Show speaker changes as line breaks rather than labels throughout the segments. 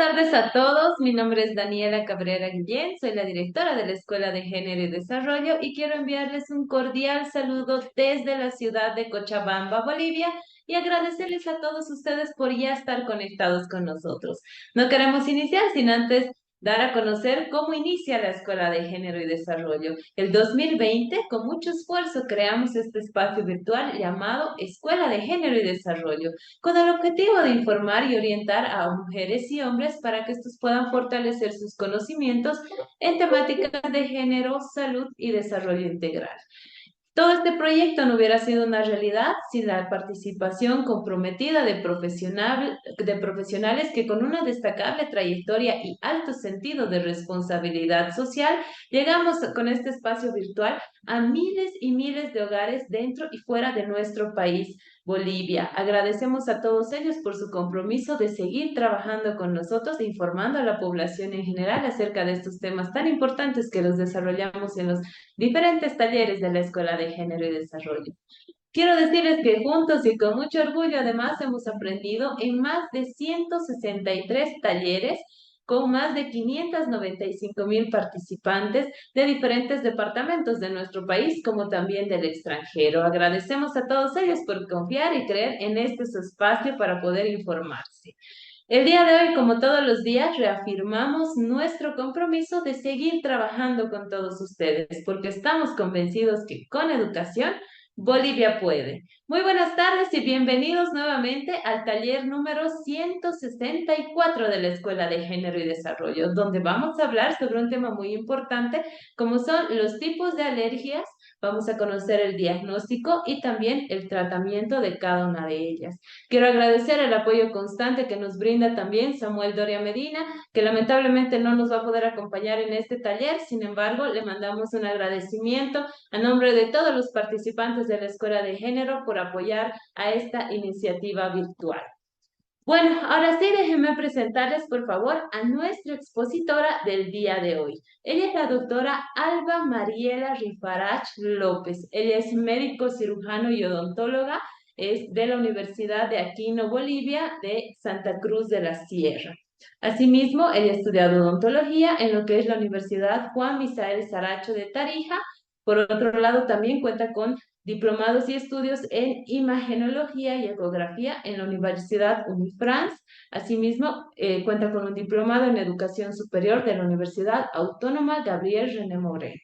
tardes a todos. Mi nombre es Daniela Cabrera Guillén, soy la directora de la Escuela de Género y Desarrollo y quiero enviarles un cordial saludo desde la ciudad de Cochabamba, Bolivia, y agradecerles a todos ustedes por ya estar conectados con nosotros. No queremos iniciar sin antes dar a conocer cómo inicia la Escuela de Género y Desarrollo. El 2020, con mucho esfuerzo, creamos este espacio virtual llamado Escuela de Género y Desarrollo con el objetivo de informar y orientar a mujeres y hombres para que estos puedan fortalecer sus conocimientos en temáticas de género, salud y desarrollo integral. Todo este proyecto no hubiera sido una realidad sin la participación comprometida de profesionales que con una destacable trayectoria y alto sentido de responsabilidad social, llegamos con este espacio virtual a miles y miles de hogares dentro y fuera de nuestro país, Bolivia. Agradecemos a todos ellos por su compromiso de seguir trabajando con nosotros e informando a la población en general acerca de estos temas tan importantes que los desarrollamos en los diferentes talleres de la Escuela de Género y Desarrollo. Quiero decirles que juntos y con mucho orgullo además hemos aprendido en más de 163 talleres con más de 595,000 participantes de diferentes departamentos de nuestro país como también del extranjero. Agradecemos a todos ellos por confiar y creer en este su espacio para poder informarse. El día de hoy, como todos los días, reafirmamos nuestro compromiso de seguir trabajando con todos ustedes, porque estamos convencidos que con educación Bolivia puede. Muy buenas tardes y bienvenidos nuevamente al taller número 164 de la Escuela de Género y Desarrollo, donde vamos a hablar sobre un tema muy importante, como son los tipos de alergias. Vamos a conocer el diagnóstico y también el tratamiento de cada una de ellas. Quiero agradecer el apoyo constante que nos brinda también Samuel Doria Medina, que lamentablemente no nos va a poder acompañar en este taller. Sin embargo, le mandamos un agradecimiento a nombre de todos los participantes de la Escuela de Género por apoyar a esta iniciativa virtual. Bueno, ahora sí, déjenme presentarles, por favor, a nuestra expositora del día de hoy. Ella es la doctora Alba Mariela Rifarach López. Ella es médico cirujano y odontóloga, es de la Universidad de Aquino, Bolivia, de Santa Cruz de la Sierra. Asimismo, ella ha estudiado odontología en lo que es la Universidad Juan Misael Saracho de Tarija. Por otro lado, también cuenta con diplomados y estudios en imagenología y ecografía en la Universidad Unifrance. Asimismo, cuenta con un diplomado en educación superior de la Universidad Autónoma Gabriel René Moreno.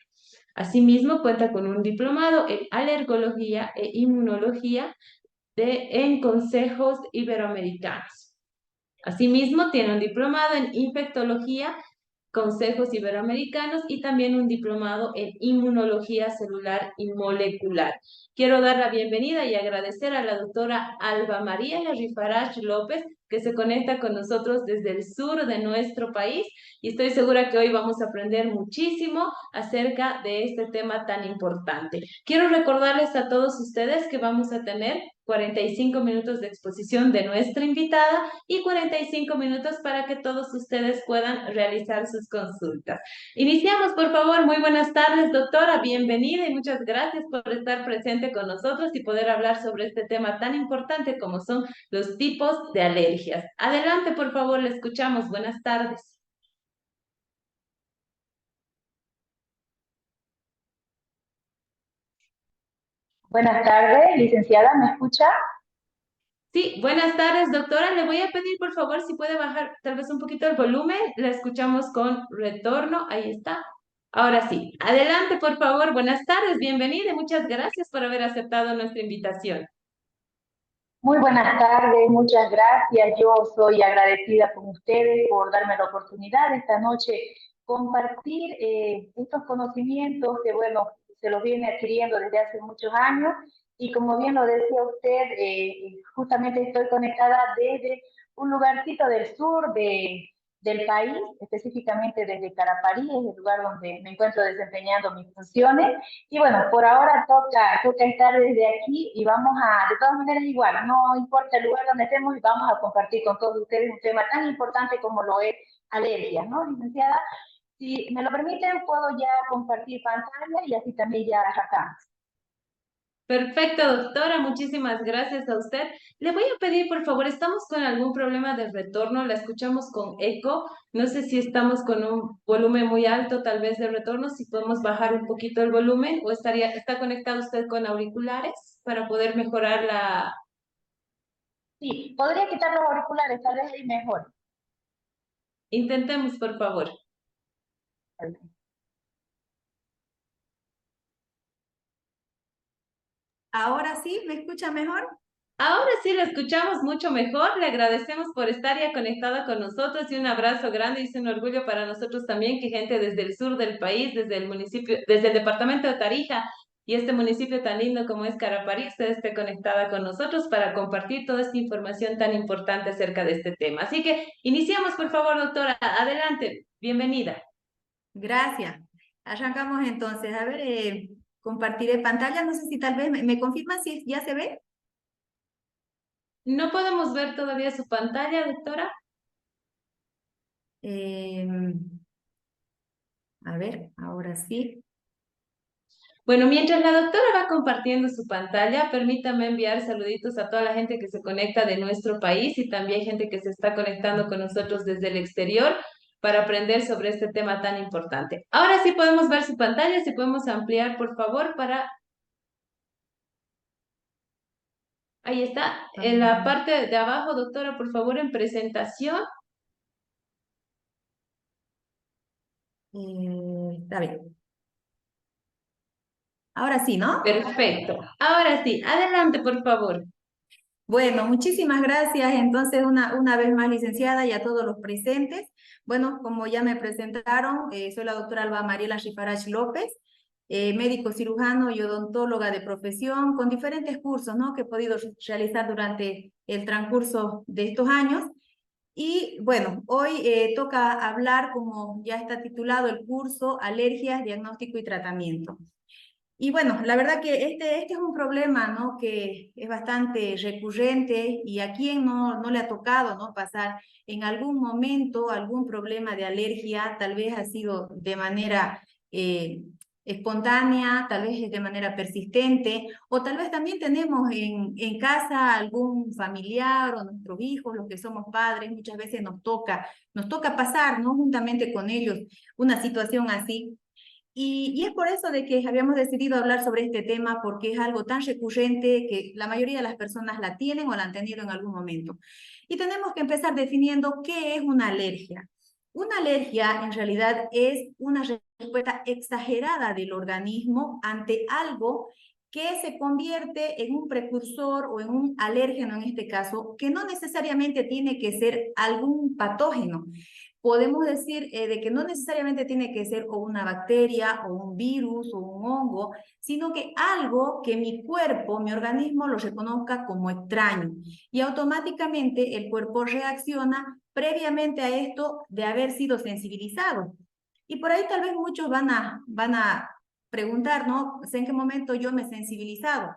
Asimismo, cuenta con un diplomado en alergología e inmunología en consejos iberoamericanos. Asimismo, tiene un diplomado en infectología, consejos iberoamericanos y también un diplomado en inmunología celular y molecular. Quiero dar la bienvenida y agradecer a la doctora Alba María Rifarach López, que se conecta con nosotros desde el sur de nuestro país, y estoy segura que hoy vamos a aprender muchísimo acerca de este tema tan importante. Quiero recordarles a todos ustedes que vamos a tener 45 minutos de exposición de nuestra invitada y 45 minutos para que todos ustedes puedan realizar sus consultas. Iniciamos, por favor. Muy buenas tardes, doctora. Bienvenida y muchas gracias por estar presente con nosotros y poder hablar sobre este tema tan importante como son los tipos de alergias. Adelante, por favor, le escuchamos. Buenas tardes.
Buenas tardes, licenciada, ¿me escucha?
Sí, buenas tardes, doctora. Le voy a pedir, por favor, si puede bajar tal vez un poquito el volumen. La escuchamos con retorno. Ahí está. Ahora sí. Adelante, por favor. Buenas tardes, bienvenida y muchas gracias por haber aceptado nuestra invitación.
Muy buenas tardes, muchas gracias. Yo soy agradecida con ustedes por darme la oportunidad de esta noche compartir estos conocimientos que, bueno, se los viene adquiriendo desde hace muchos años y como bien lo decía usted, justamente estoy conectada desde un lugarcito del sur del país, específicamente desde Caraparí, es el lugar donde me encuentro desempeñando mis funciones. Y bueno, por ahora toca estar desde aquí y vamos a, de todas maneras igual, no importa el lugar donde estemos, vamos a compartir con todos ustedes un tema tan importante como lo es alergias, ¿no, licenciada? Si me lo permiten, puedo ya compartir pantalla y así también ya arrancamos.
Perfecto, doctora, muchísimas gracias a usted. Le voy a pedir, por favor, estamos con algún problema de retorno, la escuchamos con eco. No sé si estamos con un volumen muy alto, tal vez de retorno, si podemos bajar un poquito el volumen o está conectado usted con auriculares para poder mejorar la...
Sí, podría quitar los auriculares, tal vez ahí mejor.
Intentemos, por favor.
Ahora sí, ¿me escucha mejor?
Ahora sí la escuchamos mucho mejor. Le agradecemos por estar ya conectada con nosotros y un abrazo grande y es un orgullo para nosotros también que gente desde el sur del país, desde el municipio, desde el departamento de Tarija y este municipio tan lindo como es Caraparí, usted esté conectada con nosotros para compartir toda esta información tan importante acerca de este tema. Así que iniciamos, por favor, doctora. Adelante. Bienvenida.
Gracias. Arrancamos entonces. A ver, compartiré pantalla. No sé si tal vez me confirma si ya se ve.
No podemos ver todavía su pantalla, doctora.
Eh, a ver, ahora sí.
Bueno, mientras la doctora va compartiendo su pantalla, permítame enviar saluditos a toda la gente que se conecta de nuestro país y también gente que se está conectando con nosotros desde el exterior para aprender sobre este tema tan importante. Ahora sí podemos ver su pantalla, si podemos ampliar, por favor, para... Ahí está, en la parte de abajo, doctora, por favor, en presentación.
Está bien. Ahora sí, ¿no?
Perfecto. Ahora sí, adelante, por favor.
Bueno, muchísimas gracias. Entonces, una vez más, licenciada, y a todos los presentes. Bueno, como ya me presentaron, soy la doctora Alba Mariela Shifarach López, médico cirujano y odontóloga de profesión, con diferentes cursos, ¿no?, que he podido realizar durante el transcurso de estos años. Y bueno, hoy toca hablar, como ya está titulado el curso, Alergias, Diagnóstico y Tratamiento. Y bueno, la verdad que este es un problema, ¿no?, que es bastante recurrente y a quien no le ha tocado, ¿no?, pasar en algún momento algún problema de alergia, tal vez ha sido de manera espontánea, tal vez es de manera persistente, o tal vez también tenemos en casa algún familiar o nuestros hijos, los que somos padres, muchas veces nos toca pasar, ¿no?, juntamente con ellos una situación así. Y es por eso de que habíamos decidido hablar sobre este tema, porque es algo tan recurrente que la mayoría de las personas la tienen o la han tenido en algún momento. Y tenemos que empezar definiendo qué es una alergia. Una alergia en realidad es una respuesta exagerada del organismo ante algo que se convierte en un precursor o en un alérgeno en este caso, que no necesariamente tiene que ser algún patógeno. Podemos decir de que no necesariamente tiene que ser o una bacteria o un virus o un hongo, sino que algo que mi cuerpo, mi organismo lo reconozca como extraño y automáticamente el cuerpo reacciona previamente a esto de haber sido sensibilizado. Y por ahí tal vez muchos van a preguntar, ¿no? ¿En qué momento yo me he sensibilizado?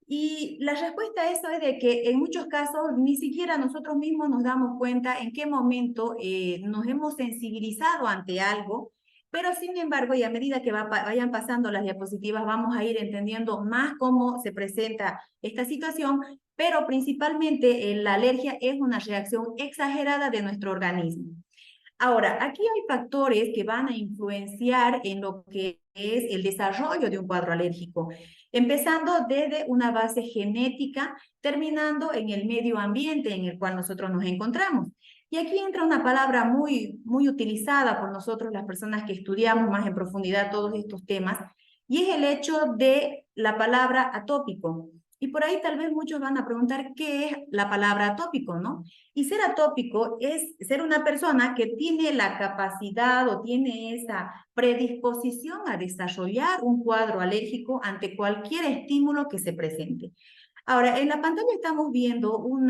Y la respuesta a eso es de que en muchos casos ni siquiera nosotros mismos nos damos cuenta en qué momento nos hemos sensibilizado ante algo, pero sin embargo, y a medida que vayan pasando las diapositivas, vamos a ir entendiendo más cómo se presenta esta situación, pero principalmente la alergia es una reacción exagerada de nuestro organismo. Ahora, aquí hay factores que van a influenciar en lo que es el desarrollo de un cuadro alérgico, empezando desde una base genética, terminando en el medio ambiente en el cual nosotros nos encontramos. Y aquí entra una palabra muy utilizada por nosotros, las personas que estudiamos más en profundidad todos estos temas, y es el hecho de la palabra atópico. Y por ahí tal vez muchos van a preguntar qué es la palabra atópico, ¿no? Y ser atópico es ser una persona que tiene la capacidad o tiene esa predisposición a desarrollar un cuadro alérgico ante cualquier estímulo que se presente. Ahora, en la pantalla estamos viendo un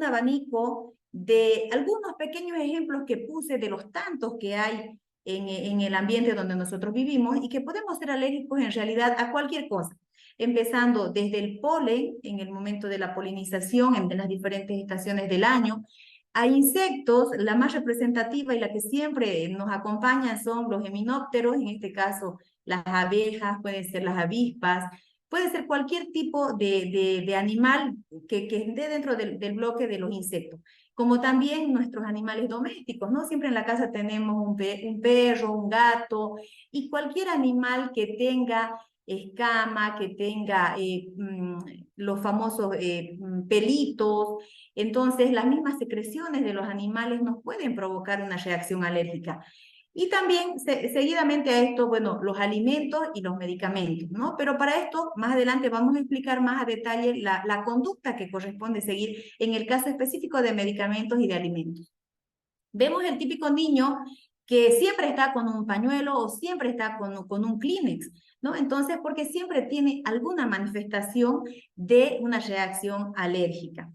abanico de algunos pequeños ejemplos que puse de los tantos que hay en el ambiente donde nosotros vivimos y que podemos ser alérgicos en realidad a cualquier cosa, empezando desde el polen en el momento de la polinización en las diferentes estaciones del año, a insectos. La más representativa y la que siempre nos acompaña son los eminópteros, en este caso las abejas, pueden ser las avispas, puede ser cualquier tipo de animal que esté dentro del bloque de los insectos, como también nuestros animales domésticos, ¿no? Siempre en la casa tenemos un perro, un gato, y cualquier animal que tenga escama, que tenga los famosos pelitos. Entonces las mismas secreciones de los animales nos pueden provocar una reacción alérgica. Y también seguidamente a esto, bueno, los alimentos y los medicamentos, ¿no? Pero para esto, más adelante vamos a explicar más a detalle la conducta que corresponde seguir en el caso específico de medicamentos y de alimentos. Vemos el típico niño que siempre está con un pañuelo o siempre está con un Kleenex, ¿no? Entonces, porque siempre tiene alguna manifestación de una reacción alérgica.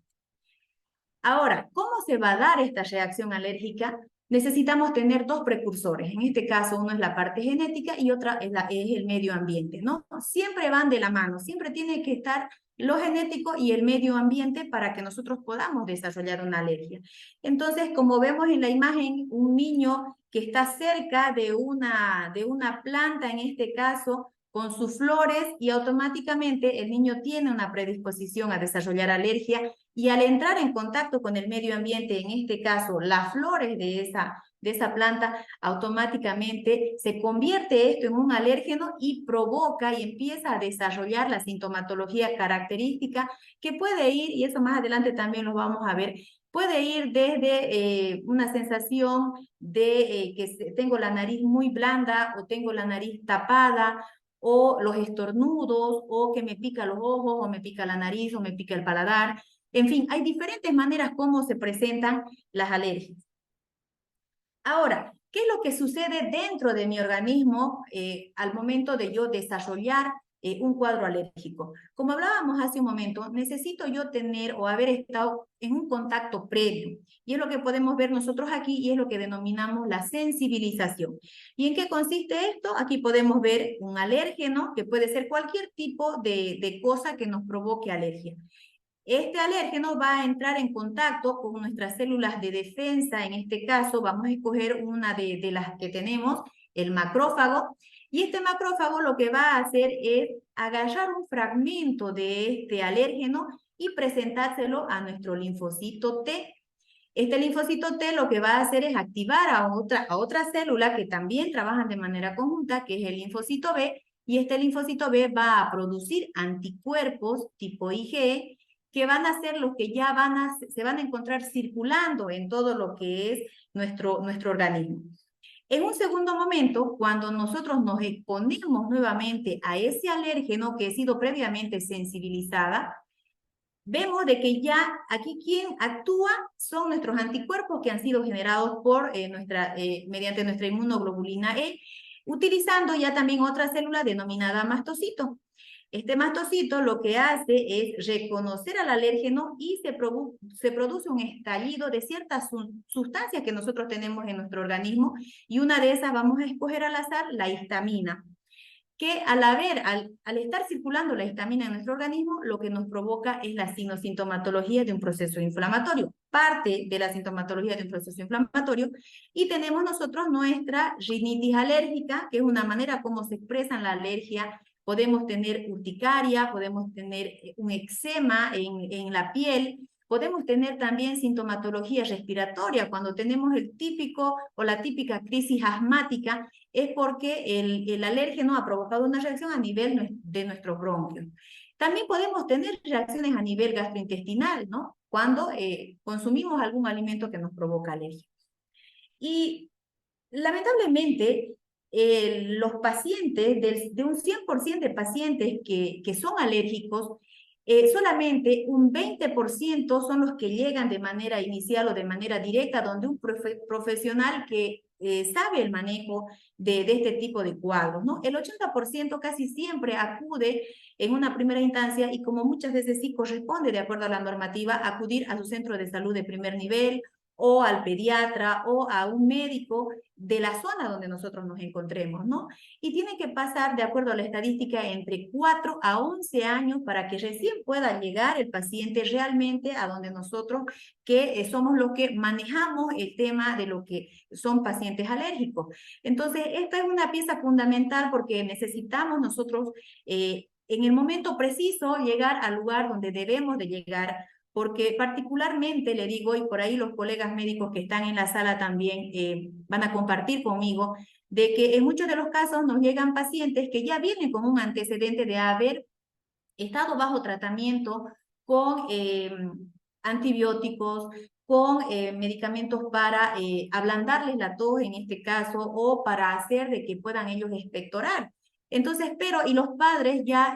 Ahora, ¿cómo se va a dar esta reacción alérgica? Necesitamos tener dos precursores. En este caso, uno es la parte genética y otra es el medio ambiente, ¿no? Siempre van de la mano, siempre tiene que estar lo genético y el medio ambiente para que nosotros podamos desarrollar una alergia. Entonces, como vemos en la imagen, un niño que está cerca de una planta, en este caso, con sus flores, y automáticamente el niño tiene una predisposición a desarrollar alergia, y al entrar en contacto con el medio ambiente, en este caso las flores de esa planta, automáticamente se convierte esto en un alérgeno y provoca y empieza a desarrollar la sintomatología característica que puede ir, y eso más adelante también lo vamos a ver, puede ir desde una sensación de que tengo la nariz muy blanda o tengo la nariz tapada, o los estornudos, o que me pica los ojos, o me pica la nariz, o me pica el paladar. En fin, hay diferentes maneras como se presentan las alergias. Ahora, ¿qué es lo que sucede dentro de mi organismo al momento de yo desarrollar un cuadro alérgico? Como hablábamos hace un momento, necesito yo tener o haber estado en un contacto previo. Y es lo que podemos ver nosotros aquí, y es lo que denominamos la sensibilización. ¿Y en qué consiste esto? Aquí podemos ver un alérgeno, que puede ser cualquier tipo de cosa que nos provoque alergia. Este alérgeno va a entrar en contacto con nuestras células de defensa. En este caso vamos a escoger una de las que tenemos, el macrófago, y este macrófago lo que va a hacer es agarrar un fragmento de este alérgeno y presentárselo a nuestro linfocito T. Este linfocito T lo que va a hacer es activar a otra célula que también trabajan de manera conjunta, que es el linfocito B, y este linfocito B va a producir anticuerpos tipo IgE, que van a ser los que ya se van a encontrar circulando en todo lo que es nuestro organismo. En un segundo momento, cuando nosotros nos exponemos nuevamente a ese alérgeno que ha sido previamente sensibilizada, vemos de que ya aquí quien actúa son nuestros anticuerpos que han sido generados mediante nuestra inmunoglobulina E, utilizando ya también otra célula denominada mastocito. Este mastocito lo que hace es reconocer al alérgeno y se produce un estallido de ciertas sustancias que nosotros tenemos en nuestro organismo, y una de esas vamos a escoger al azar, la histamina, que al estar circulando la histamina en nuestro organismo, lo que nos provoca es la sintomatología de un proceso inflamatorio, parte de la sintomatología de un proceso inflamatorio, y tenemos nosotros nuestra rinitis alérgica, que es una manera como se expresa la alergia. Podemos tener urticaria, podemos tener un eczema en la piel, podemos tener también sintomatología respiratoria. Cuando tenemos el típico o la típica crisis asmática, es porque el alérgeno ha provocado una reacción a nivel de nuestros bronquios. También podemos tener reacciones a nivel gastrointestinal, ¿no? Cuando consumimos algún alimento que nos provoca alergia. Y lamentablemente, los pacientes, de un 100% de pacientes que son alérgicos, solamente un 20% son los que llegan de manera inicial o de manera directa, donde un profesional que sabe el manejo de este tipo de cuadros, ¿no? El 80% casi siempre acude en una primera instancia, y como muchas veces sí corresponde, de acuerdo a la normativa, acudir a su centro de salud de primer nivel, o al pediatra, o a un médico de la zona donde nosotros nos encontremos, ¿no? Y tiene que pasar, de acuerdo a la estadística, entre 4 a 11 años para que recién pueda llegar el paciente realmente a donde nosotros, que somos los que manejamos el tema de lo que son pacientes alérgicos. Entonces, esta es una pieza fundamental, porque necesitamos nosotros en el momento preciso llegar al lugar donde debemos de llegar, porque particularmente le digo, y por ahí los colegas médicos que están en la sala también van a compartir conmigo, de que en muchos de los casos nos llegan pacientes que ya vienen con un antecedente de haber estado bajo tratamiento con antibióticos, con medicamentos para ablandarles la tos en este caso, o para hacer de que puedan ellos expectorar. Entonces, y los padres ya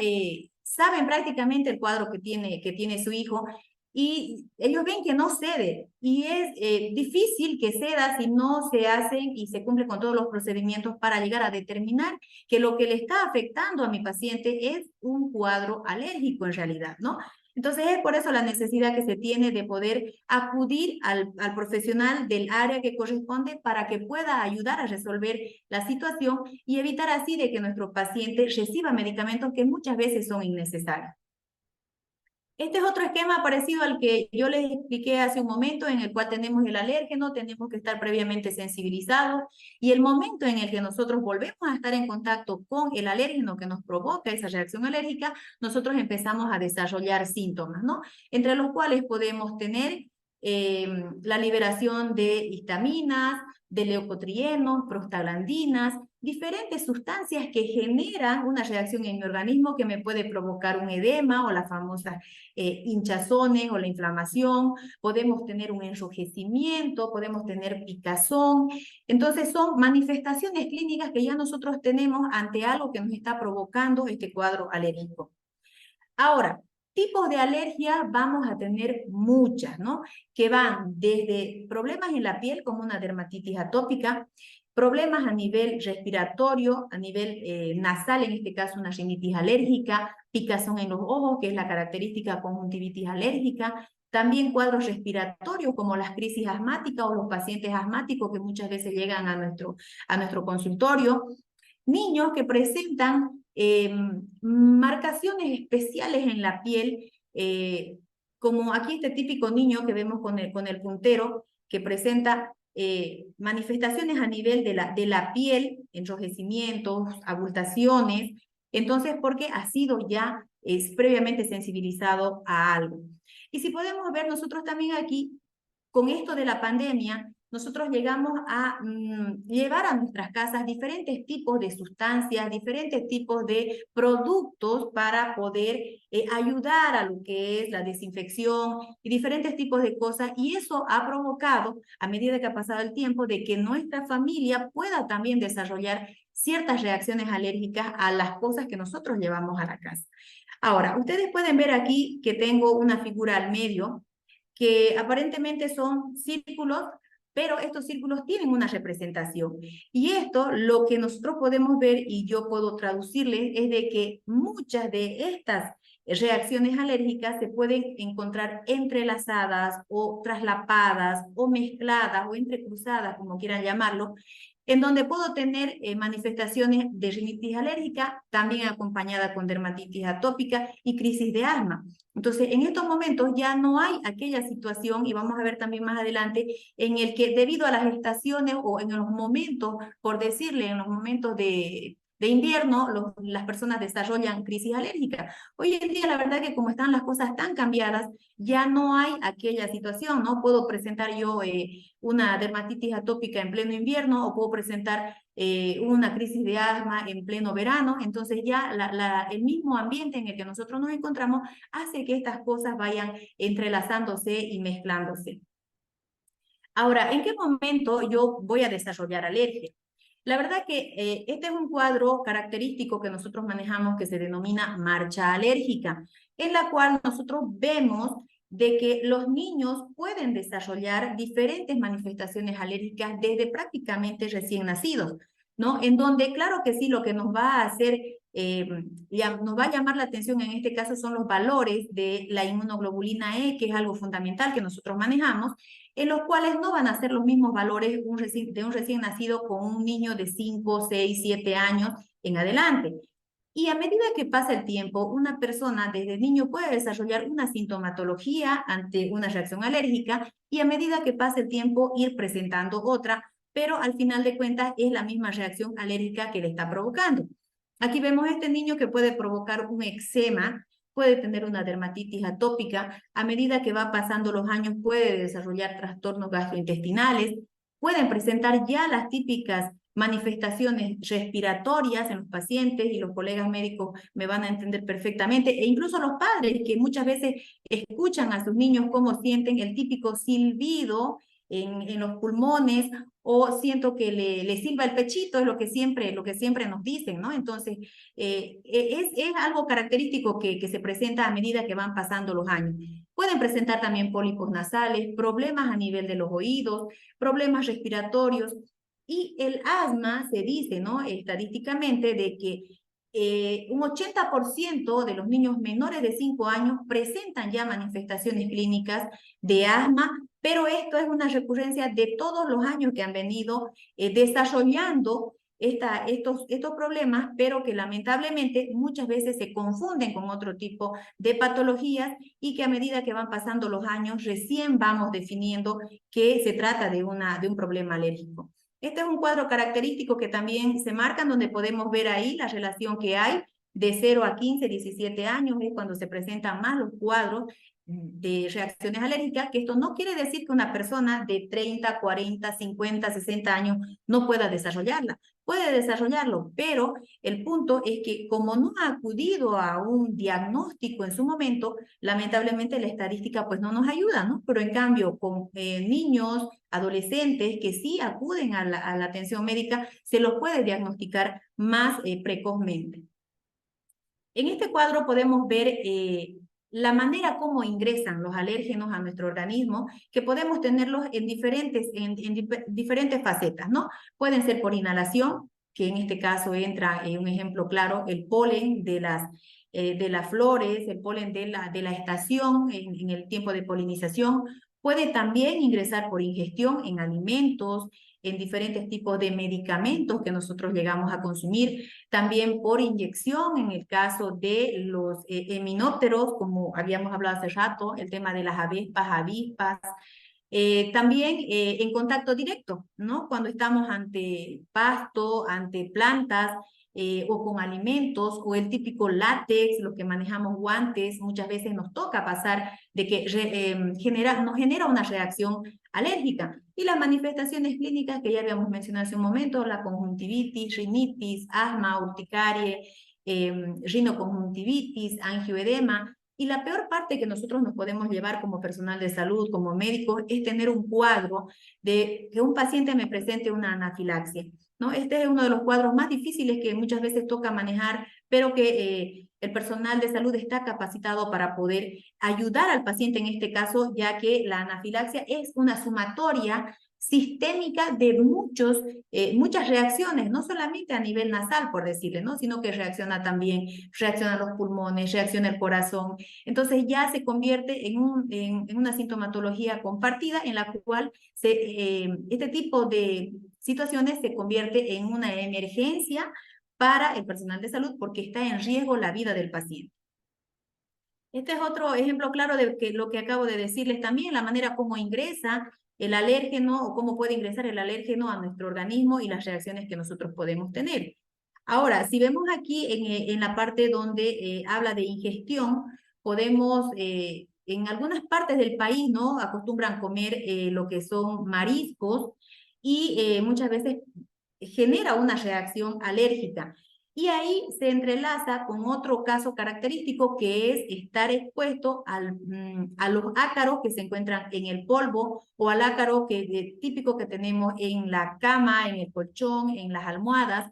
saben prácticamente el cuadro que tiene su hijo, y ellos ven que no cede, y es difícil que ceda si no se hacen y se cumplen con todos los procedimientos para llegar a determinar que lo que le está afectando a mi paciente es un cuadro alérgico en realidad, ¿no? Entonces es por eso la necesidad que se tiene de poder acudir al profesional del área que corresponde para que pueda ayudar a resolver la situación y evitar así de que nuestro paciente reciba medicamentos que muchas veces son innecesarios. Este es otro esquema parecido al que yo les expliqué hace un momento, en el cual tenemos el alérgeno, tenemos que estar previamente sensibilizados, y el momento en el que nosotros volvemos a estar en contacto con el alérgeno que nos provoca esa reacción alérgica, nosotros empezamos a desarrollar síntomas, ¿no? Entre los cuales podemos tener la liberación de histaminas, de leucotrienos, prostaglandinas, diferentes sustancias que generan una reacción en mi organismo que me puede provocar un edema o las famosas hinchazones o la inflamación. Podemos tener un enrojecimiento, podemos tener picazón. Entonces son manifestaciones clínicas que ya nosotros tenemos ante algo que nos está provocando este cuadro alérgico. Ahora, tipos de alergia vamos a tener muchas, ¿no? Que van desde problemas en la piel, como una dermatitis atópica, problemas a nivel respiratorio, a nivel nasal, en este caso una rinitis alérgica, picazón en los ojos, que es la característica conjuntivitis alérgica, también cuadros respiratorios como las crisis asmáticas o los pacientes asmáticos que muchas veces llegan a nuestro consultorio, niños que presentan marcaciones especiales en la piel, como aquí este típico niño que vemos con el puntero, que presenta manifestaciones a nivel de la piel, enrojecimientos, abultaciones, entonces porque ha sido ya previamente sensibilizado a algo. Y si podemos ver nosotros también aquí, con esto de la pandemia, nosotros llegamos a llevar a nuestras casas diferentes tipos de sustancias, diferentes tipos de productos para poder ayudar a lo que es la desinfección y diferentes tipos de cosas, y eso ha provocado, a medida que ha pasado el tiempo, de que nuestra familia pueda también desarrollar ciertas reacciones alérgicas a las cosas que nosotros llevamos a la casa. Ahora, ustedes pueden ver aquí que tengo una figura al medio, que aparentemente son círculos, pero estos círculos tienen una representación. Y esto, lo que nosotros podemos ver, y yo puedo traducirles, es de que muchas de estas reacciones alérgicas se pueden encontrar entrelazadas o traslapadas o mezcladas o entrecruzadas, como quieran llamarlo, en donde puedo tener manifestaciones de rinitis alérgica, también acompañada con dermatitis atópica y crisis de asma. Entonces, en estos momentos ya no hay aquella situación, y vamos a ver también más adelante, en el que debido a las estaciones o en los momentos, por decirle, en los momentos de invierno, las personas desarrollan crisis alérgica. Hoy en día, la verdad que como están las cosas tan cambiadas, ya no hay aquella situación, ¿no? Puedo presentar yo una dermatitis atópica en pleno invierno, o puedo presentar una crisis de asma en pleno verano. Entonces ya el mismo ambiente en el que nosotros nos encontramos hace que estas cosas vayan entrelazándose y mezclándose. Ahora, ¿en qué momento yo voy a desarrollar alergia? La verdad que este es un cuadro característico que nosotros manejamos que se denomina marcha alérgica, en la cual nosotros vemos de que los niños pueden desarrollar diferentes manifestaciones alérgicas desde prácticamente recién nacidos, ¿no? En donde, claro que sí, lo que nos va a hacer, nos va a llamar la atención en este caso son los valores de la inmunoglobulina E, que es algo fundamental que nosotros manejamos, en los cuales no van a ser los mismos valores de un recién nacido con un niño de 5, 6, 7 años en adelante. Y a medida que pasa el tiempo, una persona desde niño puede desarrollar una sintomatología ante una reacción alérgica, y a medida que pasa el tiempo ir presentando otra, pero al final de cuentas es la misma reacción alérgica que le está provocando. Aquí vemos a este niño que puede provocar un eczema, puede tener una dermatitis atópica, a medida que va pasando los años puede desarrollar trastornos gastrointestinales, pueden presentar ya las típicas manifestaciones respiratorias en los pacientes, y los colegas médicos me van a entender perfectamente, e incluso los padres que muchas veces escuchan a sus niños cómo sienten el típico silbido en los pulmones, o siento que le silba el pechito, es lo que siempre nos dicen, ¿no? Entonces, es algo característico que se presenta a medida que van pasando los años. Pueden presentar también pólipos nasales, problemas a nivel de los oídos, problemas respiratorios, y el asma se dice, ¿no? Estadísticamente de que un 80% de los niños menores de 5 años presentan ya manifestaciones clínicas de asma, pero esto es una recurrencia de todos los años que han venido desarrollando estos problemas, pero que lamentablemente muchas veces se confunden con otro tipo de patologías, y que a medida que van pasando los años recién vamos definiendo que se trata de un problema alérgico. Este es un cuadro característico que también se marca, donde podemos ver ahí la relación que hay de 0 a 15, 17 años, es cuando se presentan más los cuadros de reacciones alérgicas, que esto no quiere decir que una persona de 30, 40, 50, 60 años no pueda desarrollarla. Puede desarrollarlo, pero el punto es que como no ha acudido a un diagnóstico en su momento, lamentablemente la estadística pues no nos ayuda, ¿no? Pero en cambio con niños, adolescentes que sí acuden a la atención médica, se los puede diagnosticar más precozmente. En este cuadro podemos ver la manera como ingresan los alérgenos a nuestro organismo, que podemos tenerlos en diferentes facetas, ¿no? Pueden ser por inhalación, que en este caso entra un ejemplo claro, el polen de las flores, el polen de la estación en el tiempo de polinización. Puede también ingresar por ingestión en alimentos, en diferentes tipos de medicamentos que nosotros llegamos a consumir, también por inyección en el caso de los eminópteros, como habíamos hablado hace rato, el tema de las avispas, también en contacto directo, ¿no? Cuando estamos ante pasto, ante plantas, o con alimentos, o el típico látex, los que manejamos guantes, muchas veces nos toca pasar de que nos genera una reacción alérgica. Y las manifestaciones clínicas que ya habíamos mencionado hace un momento, la conjuntivitis, rinitis, asma, urticaria, rinoconjuntivitis, angioedema. Y la peor parte que nosotros nos podemos llevar como personal de salud, como médicos, es tener un cuadro de que un paciente me presente una anafilaxia, ¿no? Este es uno de los cuadros más difíciles que muchas veces toca manejar, pero que el personal de salud está capacitado para poder ayudar al paciente en este caso, ya que la anafilaxia es una sumatoria sistémica de muchas reacciones, no solamente a nivel nasal, por decirle, ¿no? Sino que reacciona los pulmones, reacciona el corazón. Entonces ya se convierte en una sintomatología compartida, en la cual este tipo de situaciones se convierte en una emergencia para el personal de salud, porque está en riesgo la vida del paciente. Este es otro ejemplo claro de lo que acabo de decirles también, la manera como ingresa el alérgeno, o cómo puede ingresar el alérgeno a nuestro organismo, y las reacciones que nosotros podemos tener. Ahora, si vemos aquí en la parte donde habla de ingestión, podemos, en algunas partes del país, ¿no? Acostumbran comer lo que son mariscos, y muchas veces genera una reacción alérgica. Y ahí se entrelaza con otro caso característico, que es estar expuesto a los ácaros que se encuentran en el polvo, o al ácaro típico que tenemos en la cama, en el colchón, en las almohadas.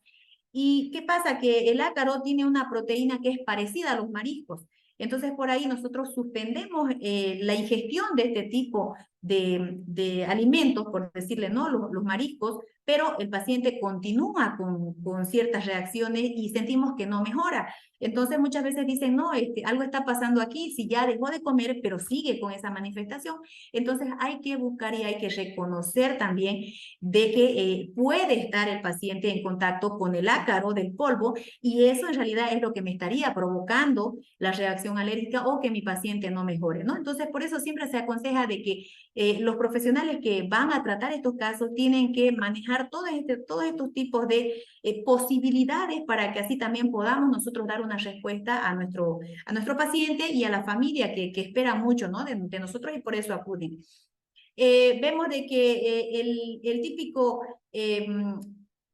¿Y qué pasa? Que el ácaro tiene una proteína que es parecida a los mariscos. Entonces, por ahí nosotros suspendemos la ingestión de este tipo de alimentos, por decirle, ¿no? Los mariscos, pero el paciente continúa con ciertas reacciones y sentimos que no mejora. Entonces muchas veces dicen, no, algo está pasando aquí, si ya dejó de comer, pero sigue con esa manifestación. Entonces hay que buscar y hay que reconocer también de que puede estar el paciente en contacto con el ácaro del polvo, y eso en realidad es lo que me estaría provocando la reacción alérgica, o que mi paciente no mejore, ¿no? Entonces por eso siempre se aconseja de que los profesionales que van a tratar estos casos tienen que manejar todos estos tipos de posibilidades para que así también podamos nosotros dar una respuesta a nuestro paciente y a la familia que espera mucho, ¿no? de nosotros y por eso acuden. Vemos de que el típico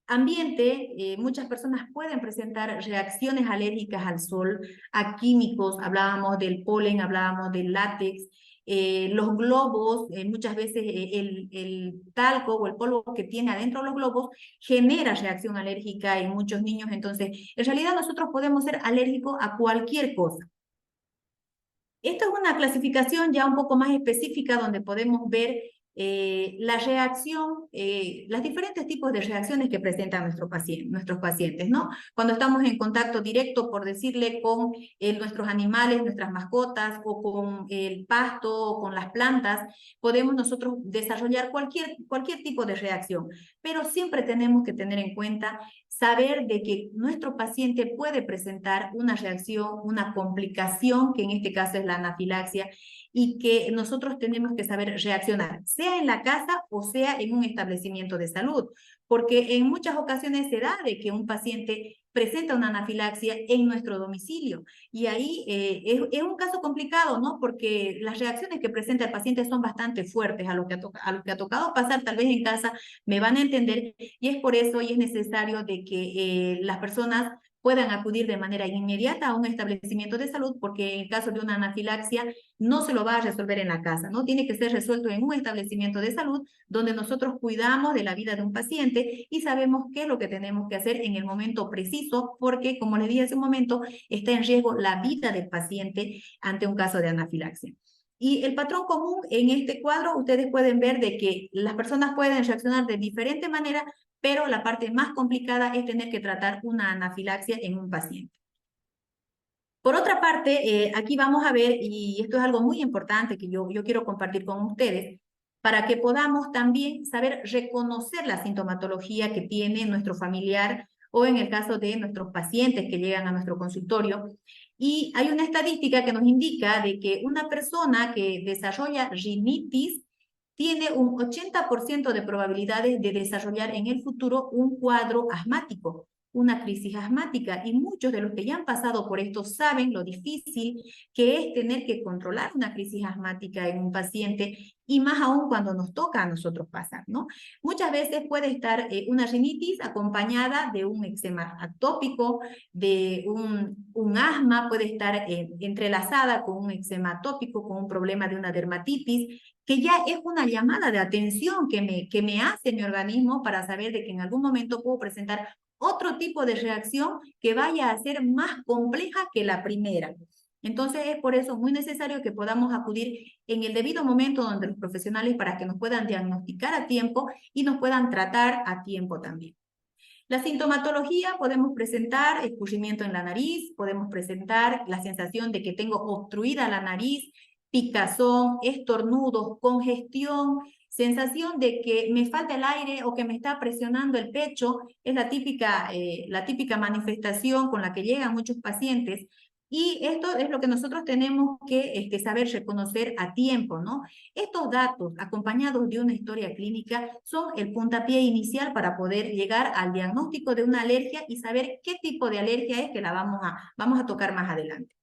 ambiente, muchas personas pueden presentar reacciones alérgicas al sol, a químicos, hablábamos del polen, hablábamos del látex, los globos, muchas veces el talco o el polvo que tiene adentro los globos genera reacción alérgica en muchos niños, entonces en realidad nosotros podemos ser alérgicos a cualquier cosa. Esta es una clasificación ya un poco más específica donde podemos ver la reacción, los diferentes tipos de reacciones que presentan nuestros pacientes, ¿no? Cuando estamos en contacto directo, por decirle, con nuestros animales, nuestras mascotas, o con el pasto, o con las plantas, podemos nosotros desarrollar cualquier tipo de reacción, pero siempre tenemos que tener en cuenta saber de que nuestro paciente puede presentar una reacción, una complicación, que en este caso es la anafilaxia, y que nosotros tenemos que saber reaccionar, sea en la casa o sea en un establecimiento de salud, porque en muchas ocasiones se da de que un paciente presenta una anafilaxia en nuestro domicilio, y ahí es un caso complicado, ¿no? Porque las reacciones que presenta el paciente son bastante fuertes a lo que ha tocado pasar tal vez en casa, me van a entender, y es por eso y es necesario de que las personas puedan acudir de manera inmediata a un establecimiento de salud, porque en el caso de una anafilaxia no se lo va a resolver en la casa, ¿no? Tiene que ser resuelto en un establecimiento de salud donde nosotros cuidamos de la vida de un paciente y sabemos qué es lo que tenemos que hacer en el momento preciso, porque, como les dije hace un momento, está en riesgo la vida del paciente ante un caso de anafilaxia. Y el patrón común en este cuadro, ustedes pueden ver de que las personas pueden reaccionar de diferente manera, pero la parte más complicada es tener que tratar una anafilaxia en un paciente. Por otra parte, aquí vamos a ver, y esto es algo muy importante que yo quiero compartir con ustedes, para que podamos también saber reconocer la sintomatología que tiene nuestro familiar o en el caso de nuestros pacientes que llegan a nuestro consultorio. Y hay una estadística que nos indica de que una persona que desarrolla rinitis tiene un 80% de probabilidades de desarrollar en el futuro un cuadro asmático, una crisis asmática, y muchos de los que ya han pasado por esto saben lo difícil que es tener que controlar una crisis asmática en un paciente, y más aún cuando nos toca a nosotros pasar, ¿no? Muchas veces puede estar una rinitis acompañada de un eczema atópico, de un asma, puede estar entrelazada con un eczema atópico, con un problema de una dermatitis, que ya es una llamada de atención que me hace mi organismo para saber de que en algún momento puedo presentar otro tipo de reacción que vaya a ser más compleja que la primera. Entonces es por eso muy necesario que podamos acudir en el debido momento donde los profesionales, para que nos puedan diagnosticar a tiempo y nos puedan tratar a tiempo también. La sintomatología: podemos presentar escurrimiento en la nariz, podemos presentar la sensación de que tengo obstruida la nariz, picazón, estornudos, congestión, sensación de que me falta el aire o que me está presionando el pecho, es la típica manifestación con la que llegan muchos pacientes. Y esto es lo que nosotros tenemos que saber reconocer a tiempo, ¿no? Estos datos, acompañados de una historia clínica, son el puntapié inicial para poder llegar al diagnóstico de una alergia y saber qué tipo de alergia es que la vamos a tocar más adelante.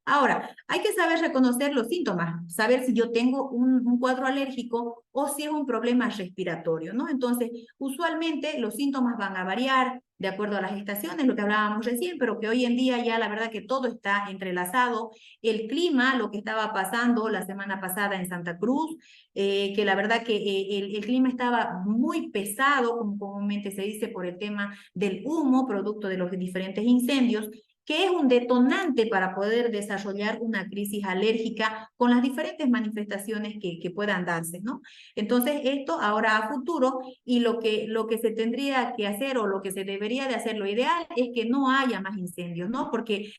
Ahora, hay que saber reconocer los síntomas, saber si yo tengo un cuadro alérgico o si es un problema respiratorio, ¿no? Entonces, usualmente los síntomas van a variar de acuerdo a las estaciones, lo que hablábamos recién, pero que hoy en día ya la verdad que todo está entrelazado. El clima, lo que estaba pasando la semana pasada en Santa Cruz, que la verdad que el clima estaba muy pesado, como comúnmente se dice, por el tema del humo, producto de los diferentes incendios, que es un detonante para poder desarrollar una crisis alérgica con las diferentes manifestaciones que puedan darse, ¿no? Entonces, esto ahora a futuro, y lo que se tendría que hacer o lo que se debería de hacer, lo ideal es que no haya más incendios, ¿no? Porque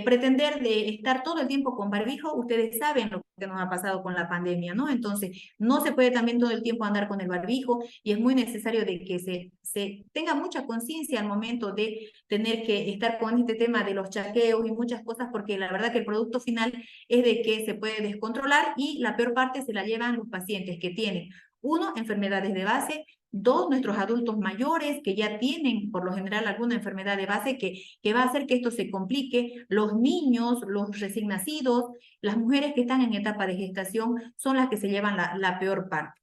pretender de estar todo el tiempo con barbijo, ustedes saben lo que nos ha pasado con la pandemia, ¿no? Entonces, no se puede también todo el tiempo andar con el barbijo, y es muy necesario de que se tenga mucha conciencia al momento de tener que estar con este tema de los chaqueos y muchas cosas, porque la verdad que el producto final es de que se puede descontrolar y la peor parte se la llevan los pacientes que tienen, uno, enfermedades de base, dos, nuestros adultos mayores que ya tienen por lo general alguna enfermedad de base que va a hacer que esto se complique, los niños, los recién nacidos, las mujeres que están en etapa de gestación son las que se llevan la peor parte.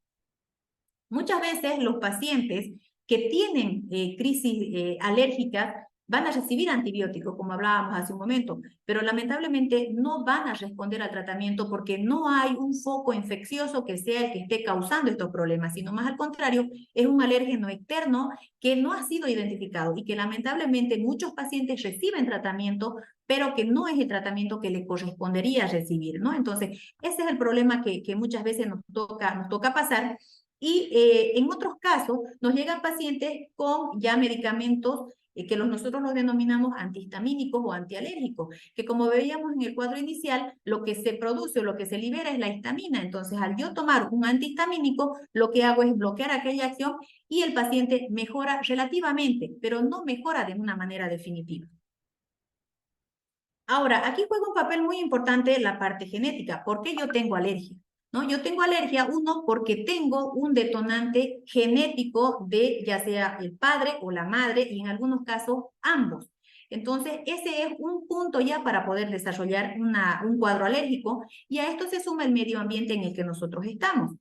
Muchas veces los pacientes que tienen crisis alérgicas van a recibir antibióticos, como hablábamos hace un momento, pero lamentablemente no van a responder al tratamiento porque no hay un foco infeccioso que sea el que esté causando estos problemas, sino más al contrario, es un alérgeno externo que no ha sido identificado y que lamentablemente muchos pacientes reciben tratamiento, pero que no es el tratamiento que le correspondería recibir, ¿no? Entonces, ese es el problema que muchas veces nos toca pasar. Y en otros casos nos llegan pacientes con ya medicamentos que nosotros los denominamos antihistamínicos o antialérgicos, que como veíamos en el cuadro inicial, lo que se produce o lo que se libera es la histamina. Entonces, al yo tomar un antihistamínico, lo que hago es bloquear aquella acción y el paciente mejora relativamente, pero no mejora de una manera definitiva. Ahora, aquí juega un papel muy importante la parte genética. ¿Por qué yo tengo alergia? ¿No? Yo tengo alergia, uno, porque tengo un detonante genético de ya sea el padre o la madre, y en algunos casos ambos. Entonces, ese es un punto ya para poder desarrollar un cuadro alérgico, y a esto se suma el medio ambiente en el que nosotros estamos.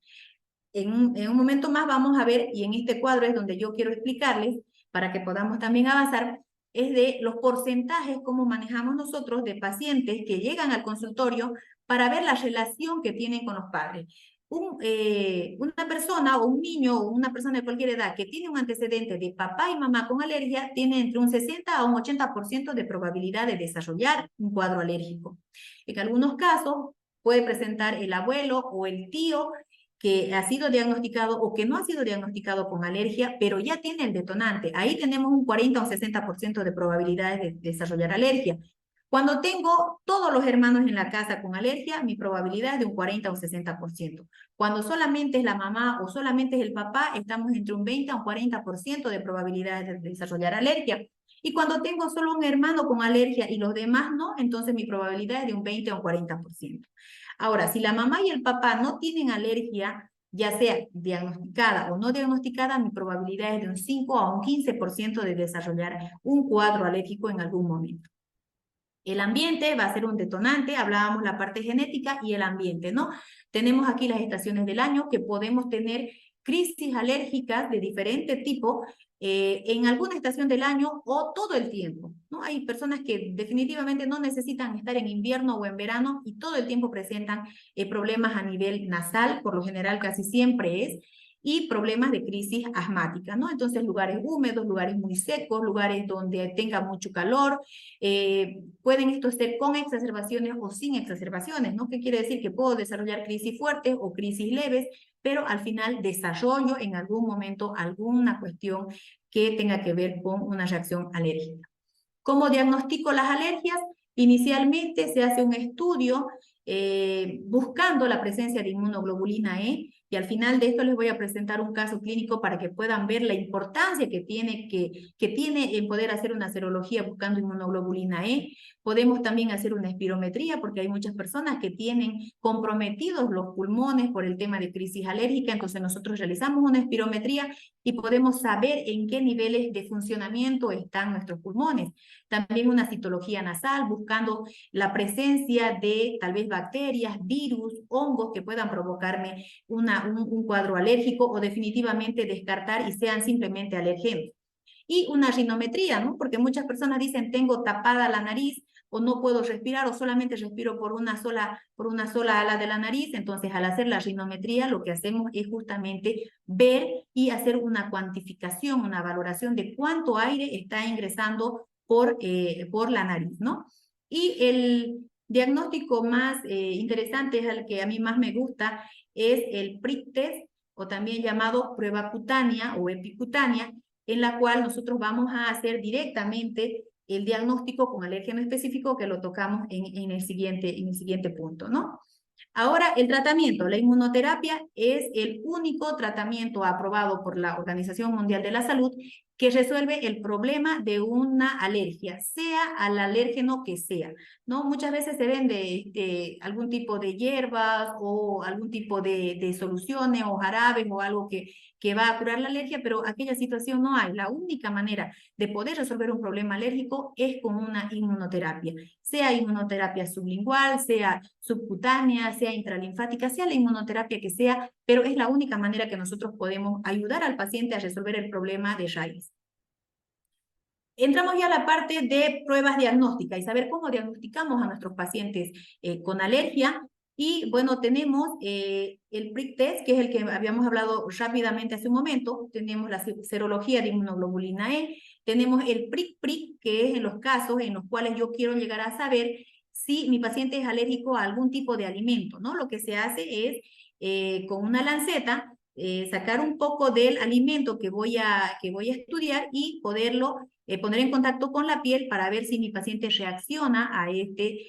En un momento más vamos a ver, y en este cuadro es donde yo quiero explicarles, para que podamos también avanzar, es de los porcentajes, cómo manejamos nosotros de pacientes que llegan al consultorio para ver la relación que tienen con los padres. Una persona o un niño o una persona de cualquier edad que tiene un antecedente de papá y mamá con alergia tiene entre un 60 a un 80% de probabilidad de desarrollar un cuadro alérgico. En algunos casos puede presentar el abuelo o el tío que ha sido diagnosticado o que no ha sido diagnosticado con alergia, pero ya tiene el detonante. Ahí tenemos un 40 o 60% de probabilidades de desarrollar alergia. Cuando tengo todos los hermanos en la casa con alergia, mi probabilidad es de un 40 o 60%. Cuando solamente es la mamá o solamente es el papá, estamos entre un 20 a un 40% de probabilidades de desarrollar alergia. Y cuando tengo solo un hermano con alergia y los demás no, entonces mi probabilidad es de un 20 a un 40%. Ahora, si la mamá y el papá no tienen alergia, ya sea diagnosticada o no diagnosticada, mi probabilidad es de un 5 a un 15% de desarrollar un cuadro alérgico en algún momento. El ambiente va a ser un detonante, hablábamos la parte genética y el ambiente, ¿no? Tenemos aquí las estaciones del año que podemos tener crisis alérgicas de diferente tipo en alguna estación del año o todo el tiempo, ¿no? Hay personas que definitivamente no necesitan estar en invierno o en verano y todo el tiempo presentan problemas a nivel nasal, por lo general casi siempre es, y problemas de crisis asmática, ¿no? Entonces, lugares húmedos, lugares muy secos, lugares donde tenga mucho calor, pueden estos ser con exacerbaciones o sin exacerbaciones, ¿no? ¿Qué quiere decir? Que puedo desarrollar crisis fuertes o crisis leves, pero al final desarrollo en algún momento alguna cuestión que tenga que ver con una reacción alérgica. ¿Cómo diagnostico las alergias? Inicialmente se hace un estudio buscando la presencia de inmunoglobulina E, y al final de esto les voy a presentar un caso clínico para que puedan ver la importancia que tiene en poder hacer una serología buscando inmunoglobulina E. Podemos también hacer una espirometría porque hay muchas personas que tienen comprometidos los pulmones por el tema de crisis alérgica, entonces nosotros realizamos una espirometría y podemos saber en qué niveles de funcionamiento están nuestros pulmones. También una citología nasal, buscando la presencia de tal vez bacterias, virus, hongos que puedan provocarme un cuadro alérgico o definitivamente descartar y sean simplemente alergenos. Y una rinometría, ¿no? Porque muchas personas dicen tengo tapada la nariz o no puedo respirar o solamente respiro por una sola ala de la nariz. Entonces, al hacer la rinometría, lo que hacemos es justamente ver y hacer una cuantificación, una valoración de cuánto aire está ingresando por la nariz, ¿no? Y el diagnóstico más interesante, es el que a mí más me gusta, es el prick test, o también llamado prueba cutánea o epicutánea, en la cual nosotros vamos a hacer directamente el diagnóstico con alérgeno específico, que lo tocamos en el siguiente punto, ¿no? Ahora, el tratamiento. La inmunoterapia es el único tratamiento aprobado por la Organización Mundial de la Salud que resuelve el problema de una alergia, sea al alérgeno que sea, ¿no? Muchas veces se vende algún tipo de hierbas o algún tipo de soluciones o jarabes o algo que va a curar la alergia, pero aquella situación no hay. La única manera de poder resolver un problema alérgico es con una inmunoterapia, sea inmunoterapia sublingual, sea subcutánea, sea intralinfática, sea la inmunoterapia que sea, pero es la única manera que nosotros podemos ayudar al paciente a resolver el problema de raíz. Entramos ya a la parte de pruebas diagnósticas y saber cómo diagnosticamos a nuestros pacientes con alergia. Y bueno, tenemos el prick test, que es el que habíamos hablado rápidamente hace un momento. Tenemos la serología de inmunoglobulina E. Tenemos el prick, que es en los casos en los cuales yo quiero llegar a saber si mi paciente es alérgico a algún tipo de alimento, ¿no? Lo que se hace es con una lanceta sacar un poco del alimento que voy a estudiar y poderlo poner en contacto con la piel para ver si mi paciente reacciona a este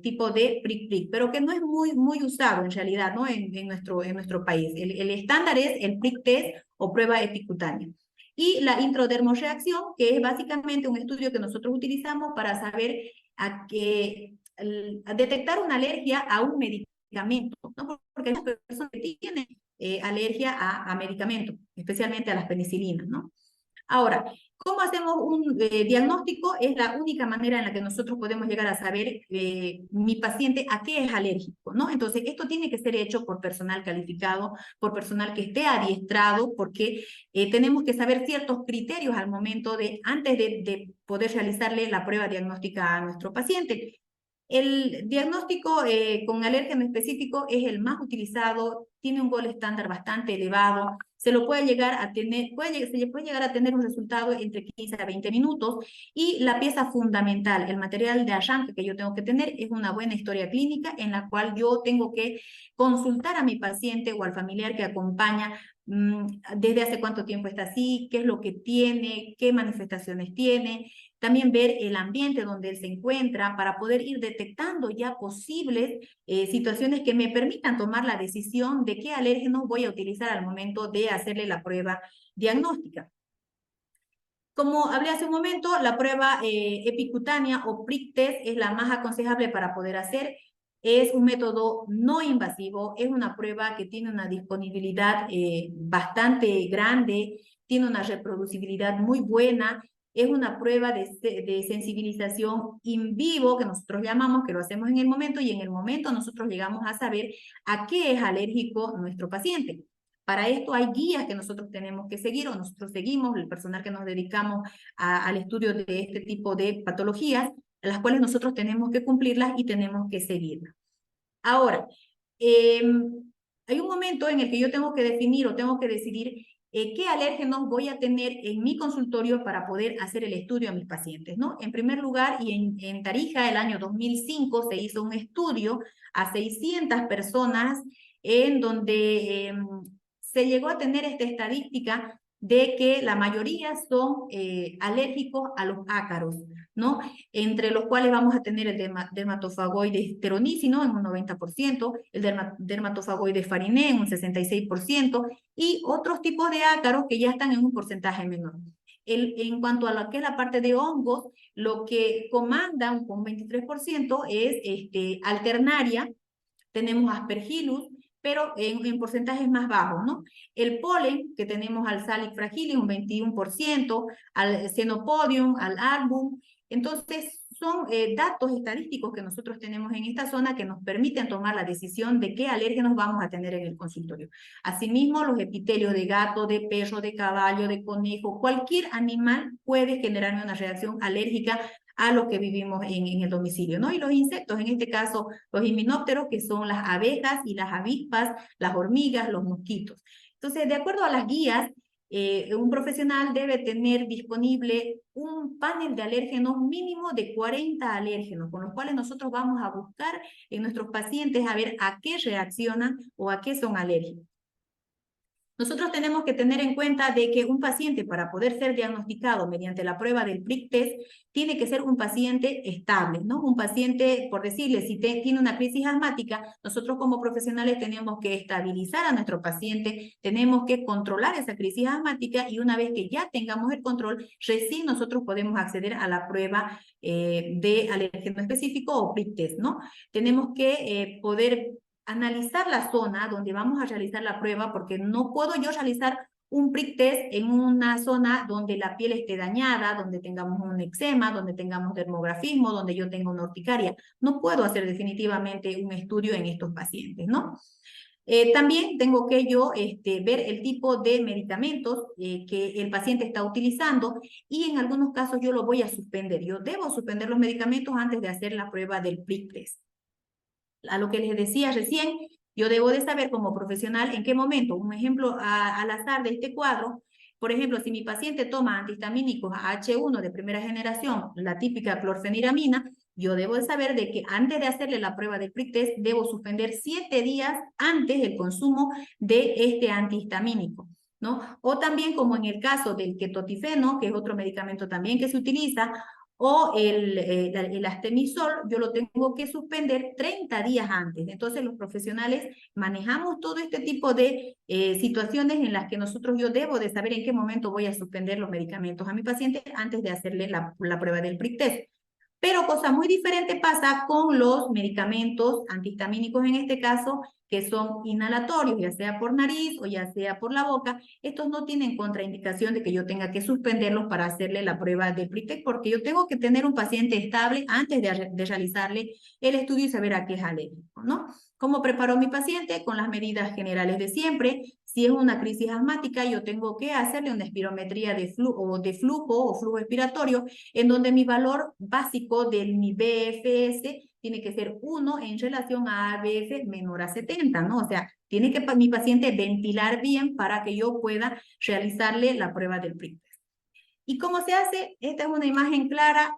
tipo de prick, pero que no es muy usado en realidad, ¿no? en nuestro país. El estándar es el prick test o prueba epicutánea. Y la introdermoreacción, que es básicamente un estudio que nosotros utilizamos para saber a detectar una alergia a un medicamento, ¿no? Porque hay personas que tienen alergia a medicamentos, especialmente a las penicilinas, ¿no? Ahora, ¿cómo hacemos un diagnóstico? Es la única manera en la que nosotros podemos llegar a saber mi paciente a qué es alérgico, ¿no? Entonces, esto tiene que ser hecho por personal calificado, por personal que esté adiestrado, porque tenemos que saber ciertos criterios al momento antes de poder realizarle la prueba diagnóstica a nuestro paciente. El diagnóstico con alérgeno específico es el más utilizado, tiene un gol estándar bastante elevado, se le puede llegar a tener un resultado entre 15 a 20 minutos y la pieza fundamental, el material de arranque que yo tengo que tener es una buena historia clínica en la cual yo tengo que consultar a mi paciente o al familiar que acompaña desde hace cuánto tiempo está así, qué es lo que tiene, qué manifestaciones tiene, también ver el ambiente donde él se encuentra para poder ir detectando ya posibles situaciones que me permitan tomar la decisión de qué alérgeno voy a utilizar al momento de hacerle la prueba diagnóstica. Como hablé hace un momento, la prueba epicutánea o prick test es la más aconsejable para poder hacer. Es un método no invasivo, es una prueba que tiene una disponibilidad bastante grande, tiene una reproducibilidad muy buena, es una prueba de sensibilización in vivo que nosotros llamamos, que lo hacemos en el momento y en el momento nosotros llegamos a saber a qué es alérgico nuestro paciente. Para esto hay guías que nosotros tenemos que seguir o nosotros seguimos, el personal que nos dedicamos al estudio de este tipo de patologías, las cuales nosotros tenemos que cumplirlas y tenemos que seguirlas. Ahora, hay un momento en el que yo tengo que definir o tengo que decidir qué alérgenos voy a tener en mi consultorio para poder hacer el estudio a mis pacientes, ¿no? En primer lugar, y en Tarija, el año 2005, se hizo un estudio a 600 personas en donde se llegó a tener esta estadística de que la mayoría son alérgicos a los ácaros, ¿no? Entre los cuales vamos a tener el dermatofagoides heteronícino en un 90%, el dermatofagoides fariné en un 66%, y otros tipos de ácaros que ya están en un porcentaje menor. En cuanto a lo que es la parte de hongos, lo que comanda un 23% es alternaria, tenemos aspergillus, pero en porcentajes más bajos, ¿no? El polen, que tenemos al Salix fragilis, un 21%, al Xenopodium, al Album. Entonces, son datos estadísticos que nosotros tenemos en esta zona que nos permiten tomar la decisión de qué alérgenos vamos a tener en el consultorio. Asimismo, los epitelios de gato, de perro, de caballo, de conejo, cualquier animal puede generarme una reacción alérgica a lo que vivimos en el domicilio, ¿no? Y los insectos, en este caso, los himenópteros, que son las abejas y las avispas, las hormigas, los mosquitos. Entonces, de acuerdo a las guías, un profesional debe tener disponible un panel de alérgenos mínimo de 40 alérgenos, con los cuales nosotros vamos a buscar en nuestros pacientes a ver a qué reaccionan o a qué son alérgicos. Nosotros tenemos que tener en cuenta de que un paciente para poder ser diagnosticado mediante la prueba del prick test tiene que ser un paciente estable, ¿no? Un paciente, por decirle, si tiene una crisis asmática, nosotros como profesionales tenemos que estabilizar a nuestro paciente, tenemos que controlar esa crisis asmática y una vez que ya tengamos el control, recién nosotros podemos acceder a la prueba de alérgeno específico o prick test, ¿no? Tenemos que poder analizar la zona donde vamos a realizar la prueba, porque no puedo yo realizar un prick test en una zona donde la piel esté dañada, donde tengamos un eczema, donde tengamos dermografismo, donde yo tenga una urticaria. No puedo hacer definitivamente un estudio en estos pacientes, ¿no? También tengo que yo ver el tipo de medicamentos que el paciente está utilizando y en algunos casos yo lo voy a suspender. Yo debo suspender los medicamentos antes de hacer la prueba del prick test. A lo que les decía recién, yo debo de saber como profesional en qué momento, un ejemplo al azar de este cuadro, por ejemplo, si mi paciente toma antihistamínicos H1 de primera generación, la típica clorfeniramina, yo debo de saber de que antes de hacerle la prueba del prick test, debo suspender 7 días antes el consumo de este antihistamínico, ¿no? O también como en el caso del ketotifeno, que es otro medicamento también que se utiliza, o el astemisol, yo lo tengo que suspender 30 días antes. Entonces los profesionales manejamos todo este tipo de situaciones en las que yo debo de saber en qué momento voy a suspender los medicamentos a mi paciente antes de hacerle la prueba del prick test. Pero cosa muy diferente pasa con los medicamentos antihistamínicos en este caso, que son inhalatorios, ya sea por nariz o ya sea por la boca. Estos no tienen contraindicación de que yo tenga que suspenderlos para hacerle la prueba de prick test, porque yo tengo que tener un paciente estable antes de realizarle el estudio y saber a qué es alérgico, ¿no? ¿Cómo preparo a mi paciente? Con las medidas generales de siempre. Si es una crisis asmática, yo tengo que hacerle una espirometría de flujo o flujo expiratorio, en donde mi valor básico de mi BFS tiene que ser 1 en relación a ABF menor a 70, ¿no? O sea, tiene que mi paciente ventilar bien para que yo pueda realizarle la prueba del prick test. ¿Y cómo se hace? Esta es una imagen clara.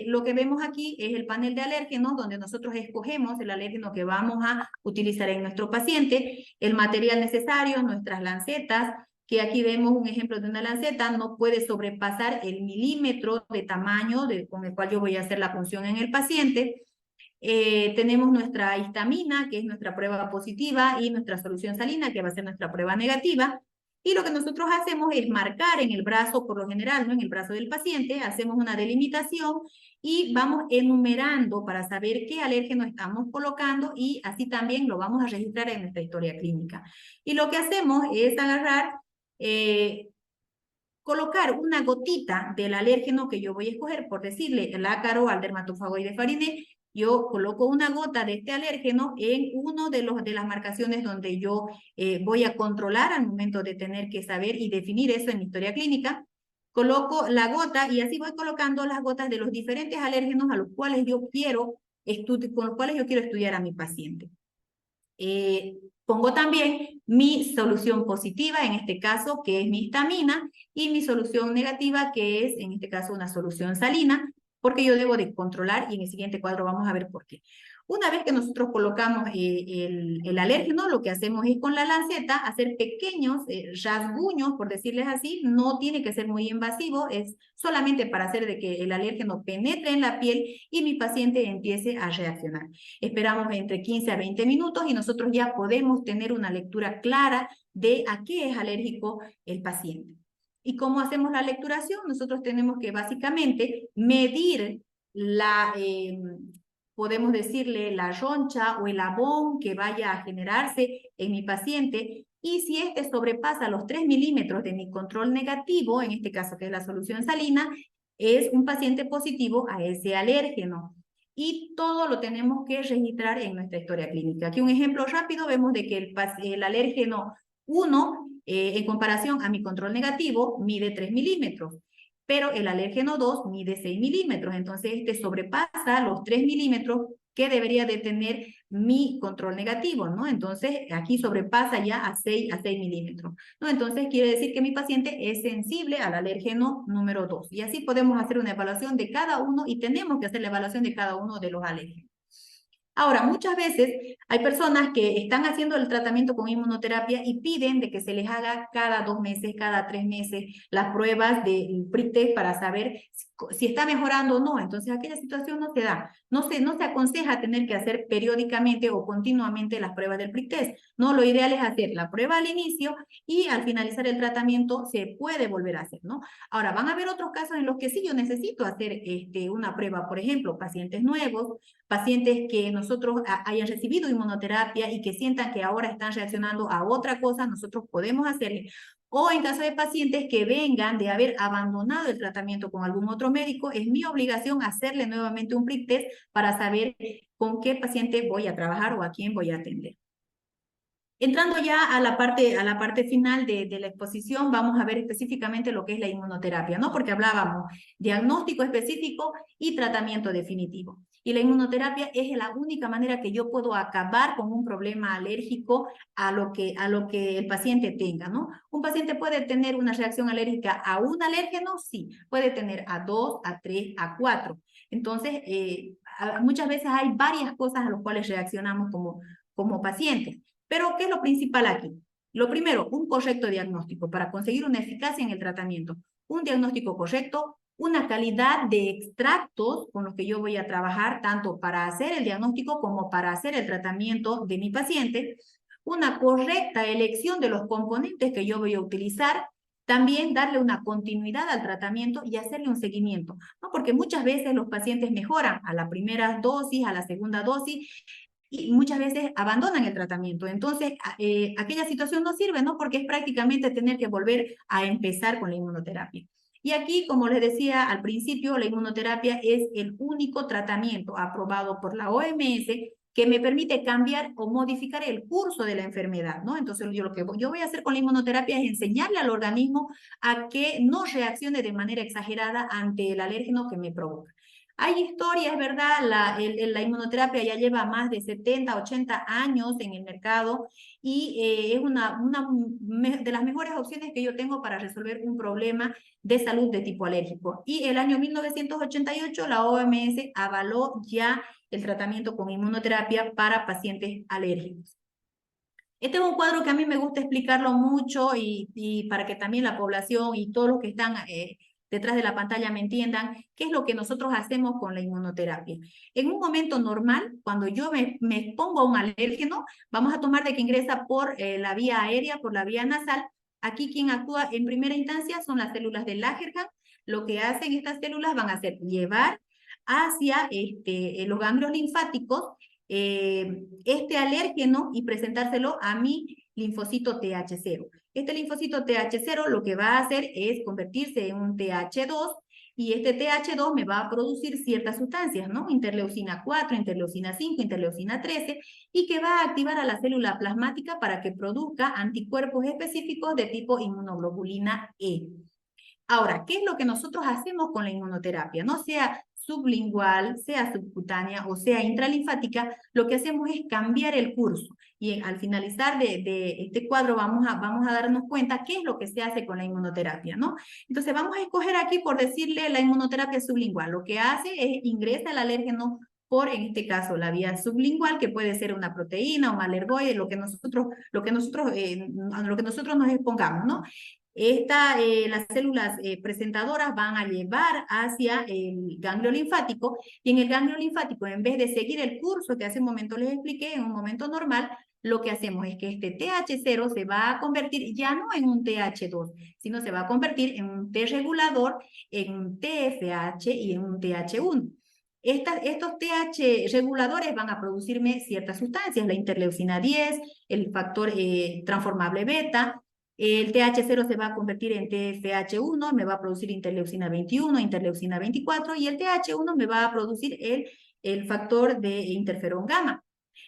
Lo que vemos aquí es el panel de alérgenos, donde nosotros escogemos el alérgeno que vamos a utilizar en nuestro paciente, el material necesario, nuestras lancetas, que aquí vemos un ejemplo de una lanceta, no puede sobrepasar el milímetro de tamaño con el cual yo voy a hacer la punción en el paciente. Tenemos nuestra histamina, que es nuestra prueba positiva, y nuestra solución salina, que va a ser nuestra prueba negativa. Y lo que nosotros hacemos es marcar en el brazo, por lo general, ¿no? En el brazo del paciente, hacemos una delimitación y vamos enumerando para saber qué alérgeno estamos colocando y así también lo vamos a registrar en nuestra historia clínica. Y lo que hacemos es agarrar, colocar una gotita del alérgeno que yo voy a escoger, por decirle el ácaro al dermatofagoide farinée. Yo coloco una gota de este alérgeno en uno de las marcaciones donde yo voy a controlar al momento de tener que saber y definir eso en mi historia clínica. Coloco la gota y así voy colocando las gotas de los diferentes alérgenos a los cuales yo quiero con los cuales yo quiero estudiar a mi paciente. Pongo también mi solución positiva, en este caso, que es mi histamina, y mi solución negativa, que es, en este caso, una solución salina, porque yo debo de controlar, y en el siguiente cuadro vamos a ver por qué. Una vez que nosotros colocamos el alérgeno, lo que hacemos es con la lanceta hacer pequeños rasguños, por decirles así. No tiene que ser muy invasivo, es solamente para hacer de que el alérgeno penetre en la piel y mi paciente empiece a reaccionar. Esperamos entre 15 a 20 minutos y nosotros ya podemos tener una lectura clara de a qué es alérgico el paciente. ¿Y cómo hacemos la lecturación? Nosotros tenemos que básicamente medir podemos decirle la roncha o el abón que vaya a generarse en mi paciente, y si este sobrepasa los 3 milímetros de mi control negativo, en este caso que es la solución salina, es un paciente positivo a ese alérgeno. Y todo lo tenemos que registrar en nuestra historia clínica. Aquí un ejemplo rápido, vemos de que el alérgeno 1, en comparación a mi control negativo, mide 3 milímetros. Pero el alérgeno 2 mide 6 milímetros, entonces este sobrepasa los 3 milímetros que debería de tener mi control negativo, ¿no? Entonces aquí sobrepasa ya a 6 milímetros, ¿no? Entonces quiere decir que mi paciente es sensible al alérgeno número 2, y así podemos hacer una evaluación de cada uno y tenemos que hacer la evaluación de cada uno de los alérgenos. Ahora, muchas veces hay personas que están haciendo el tratamiento con inmunoterapia y piden de que se les haga cada 2 meses, cada 3 meses, las pruebas del PRITEC para saber si está mejorando o no. Entonces, aquella situación no se da. No se aconseja tener que hacer periódicamente o continuamente las pruebas del PRITEC. No, lo ideal es hacer la prueba al inicio y al finalizar el tratamiento se puede volver a hacer, ¿no? Ahora, van a haber otros casos en los que sí yo necesito hacer una prueba, por ejemplo, pacientes nuevos, pacientes que nosotros hayan recibido inmunoterapia y que sientan que ahora están reaccionando a otra cosa, nosotros podemos hacerle. O en caso de pacientes que vengan de haber abandonado el tratamiento con algún otro médico, es mi obligación hacerle nuevamente un prick test para saber con qué paciente voy a trabajar o a quién voy a atender. Entrando ya a la parte final de la exposición, vamos a ver específicamente lo que es la inmunoterapia, ¿no? Porque hablábamos diagnóstico específico y tratamiento definitivo. Y la inmunoterapia es la única manera que yo puedo acabar con un problema alérgico a lo que el paciente tenga, ¿no? Un paciente puede tener una reacción alérgica a un alérgeno, sí. Puede tener a 2, a 3, a 4. Entonces, muchas veces hay varias cosas a las cuales reaccionamos como pacientes. Pero, ¿qué es lo principal aquí? Lo primero, un correcto diagnóstico para conseguir una eficacia en el tratamiento. Un diagnóstico correcto, una calidad de extractos con los que yo voy a trabajar, tanto para hacer el diagnóstico como para hacer el tratamiento de mi paciente. Una correcta elección de los componentes que yo voy a utilizar. También darle una continuidad al tratamiento y hacerle un seguimiento, ¿no? Porque muchas veces los pacientes mejoran a la primera dosis, a la segunda dosis, y muchas veces abandonan el tratamiento. Entonces, aquella situación no sirve, ¿no? Porque es prácticamente tener que volver a empezar con la inmunoterapia. Y aquí, como les decía al principio, la inmunoterapia es el único tratamiento aprobado por la OMS que me permite cambiar o modificar el curso de la enfermedad, ¿no? Entonces, lo que yo voy a hacer con la inmunoterapia es enseñarle al organismo a que no reaccione de manera exagerada ante el alérgeno que me provoca. Hay historias, ¿verdad? La inmunoterapia ya lleva más de 70, 80 años en el mercado y es una de las mejores opciones que yo tengo para resolver un problema de salud de tipo alérgico. Y el año 1988 la OMS avaló ya el tratamiento con inmunoterapia para pacientes alérgicos. Este es un cuadro que a mí me gusta explicarlo mucho y para que también la población y todos los que están detrás de la pantalla me entiendan qué es lo que nosotros hacemos con la inmunoterapia. En un momento normal, cuando yo me expongo a un alérgeno, vamos a tomar de que ingresa por la vía aérea, por la vía nasal. Aquí quien actúa en primera instancia son las células de Langerhans. Lo que hacen estas células van a hacer llevar hacia los ganglios linfáticos este alérgeno y presentárselo a mi linfocito TH0. Este linfocito TH0 lo que va a hacer es convertirse en un TH2 y este TH2 me va a producir ciertas sustancias, ¿no? Interleucina 4, interleucina 5, interleucina 13 y que va a activar a la célula plasmática para que produzca anticuerpos específicos de tipo inmunoglobulina E. Ahora, ¿qué es lo que nosotros hacemos con la inmunoterapia? No sea sublingual, sea subcutánea o sea intralinfática, lo que hacemos es cambiar el curso. Y al finalizar de este cuadro vamos a darnos cuenta qué es lo que se hace con la inmunoterapia, ¿no? Entonces vamos a escoger aquí por decirle la inmunoterapia sublingual. Lo que hace es ingresa el alérgeno por, en este caso, la vía sublingual, que puede ser una proteína, un alergoide, lo que nosotros nos expongamos, ¿no? Las células presentadoras van a llevar hacia el ganglio linfático y en el ganglio linfático, en vez de seguir el curso que hace un momento les expliqué, en un momento normal, lo que hacemos es que este TH0 se va a convertir ya no en un TH2, sino se va a convertir en un T regulador, en un TFH y en un TH1. Estos TH reguladores van a producirme ciertas sustancias, la interleucina 10, el factor transformable beta. El TH0 se va a convertir en TFH1, me va a producir interleucina 21, interleucina 24 y el TH1 me va a producir el factor de interferón gamma.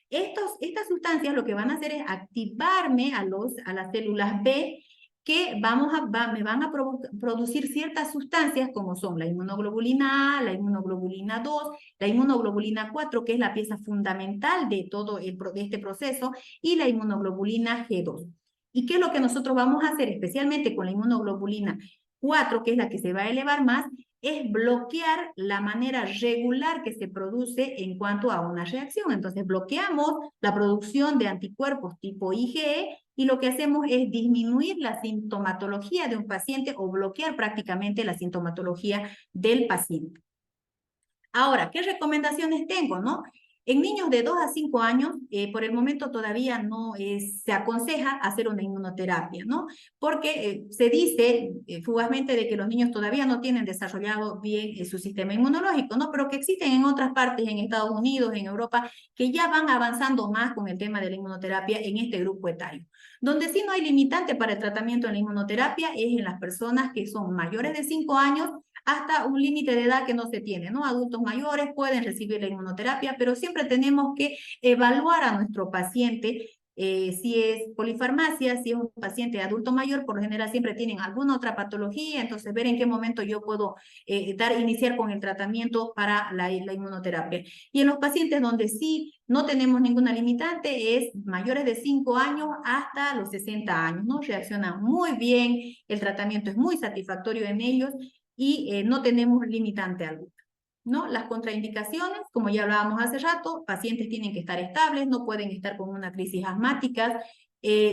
Estas sustancias lo que van a hacer es activarme a las células B que me van a producir ciertas sustancias como son la inmunoglobulina A, la inmunoglobulina 2, la inmunoglobulina 4, que es la pieza fundamental de todo de este proceso, y la inmunoglobulina G2. ¿Y qué es lo que nosotros vamos a hacer, especialmente con la inmunoglobulina 4, que es la que se va a elevar más? es bloquear la manera regular que se produce en cuanto a una reacción. Entonces bloqueamos la producción de anticuerpos tipo IgE y lo que hacemos es disminuir la sintomatología de un paciente o bloquear prácticamente la sintomatología del paciente. Ahora, ¿qué recomendaciones tengo, no? En niños de 2 a 5 años, por el momento todavía no se aconseja hacer una inmunoterapia, ¿no? Porque se dice fugazmente de que los niños todavía no tienen desarrollado bien su sistema inmunológico, ¿no? Pero que existen en otras partes, en Estados Unidos, en Europa, que ya van avanzando más con el tema de la inmunoterapia en este grupo etario. Donde sí no hay limitante para el tratamiento en la inmunoterapia es en las personas que son mayores de 5 años hasta un límite de edad que no se tiene, ¿no? Adultos mayores pueden recibir la inmunoterapia, pero siempre tenemos que evaluar a nuestro paciente, si es polifarmacia, si es un paciente adulto mayor, por lo general siempre tienen alguna otra patología, entonces ver en qué momento yo puedo iniciar con el tratamiento para la inmunoterapia. Y en los pacientes donde sí no tenemos ninguna limitante es mayores de 5 años hasta los 60 años, ¿no? Reaccionan muy bien, el tratamiento es muy satisfactorio en ellos y no tenemos limitante alguna, ¿no? Las contraindicaciones, como ya hablábamos hace rato, pacientes tienen que estar estables, no pueden estar con una crisis asmática.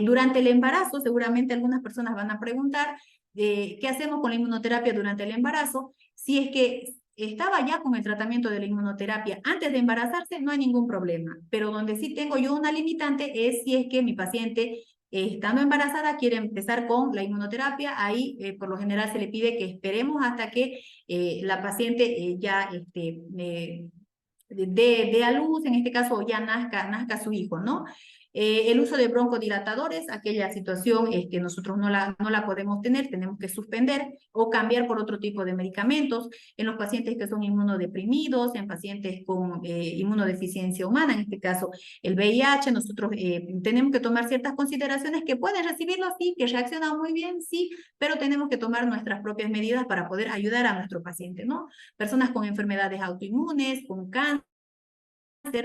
Durante el embarazo, seguramente algunas personas van a preguntar, ¿qué hacemos con la inmunoterapia durante el embarazo? Si es que estaba ya con el tratamiento de la inmunoterapia antes de embarazarse, no hay ningún problema, pero donde sí tengo yo una limitante es si es que mi paciente estando embarazada quiere empezar con la inmunoterapia, ahí por lo general se le pide que esperemos hasta que la paciente ya dé a luz, en este caso ya nazca su hijo, ¿no? El uso de broncodilatadores, aquella situación es que nosotros no la podemos tener, tenemos que suspender o cambiar por otro tipo de medicamentos. En los pacientes que son inmunodeprimidos, en pacientes con inmunodeficiencia humana, en este caso el VIH, nosotros tenemos que tomar ciertas consideraciones que pueden recibirlo, sí, que reaccionan muy bien, sí, pero tenemos que tomar nuestras propias medidas para poder ayudar a nuestro paciente, ¿no? Personas con enfermedades autoinmunes, con cáncer,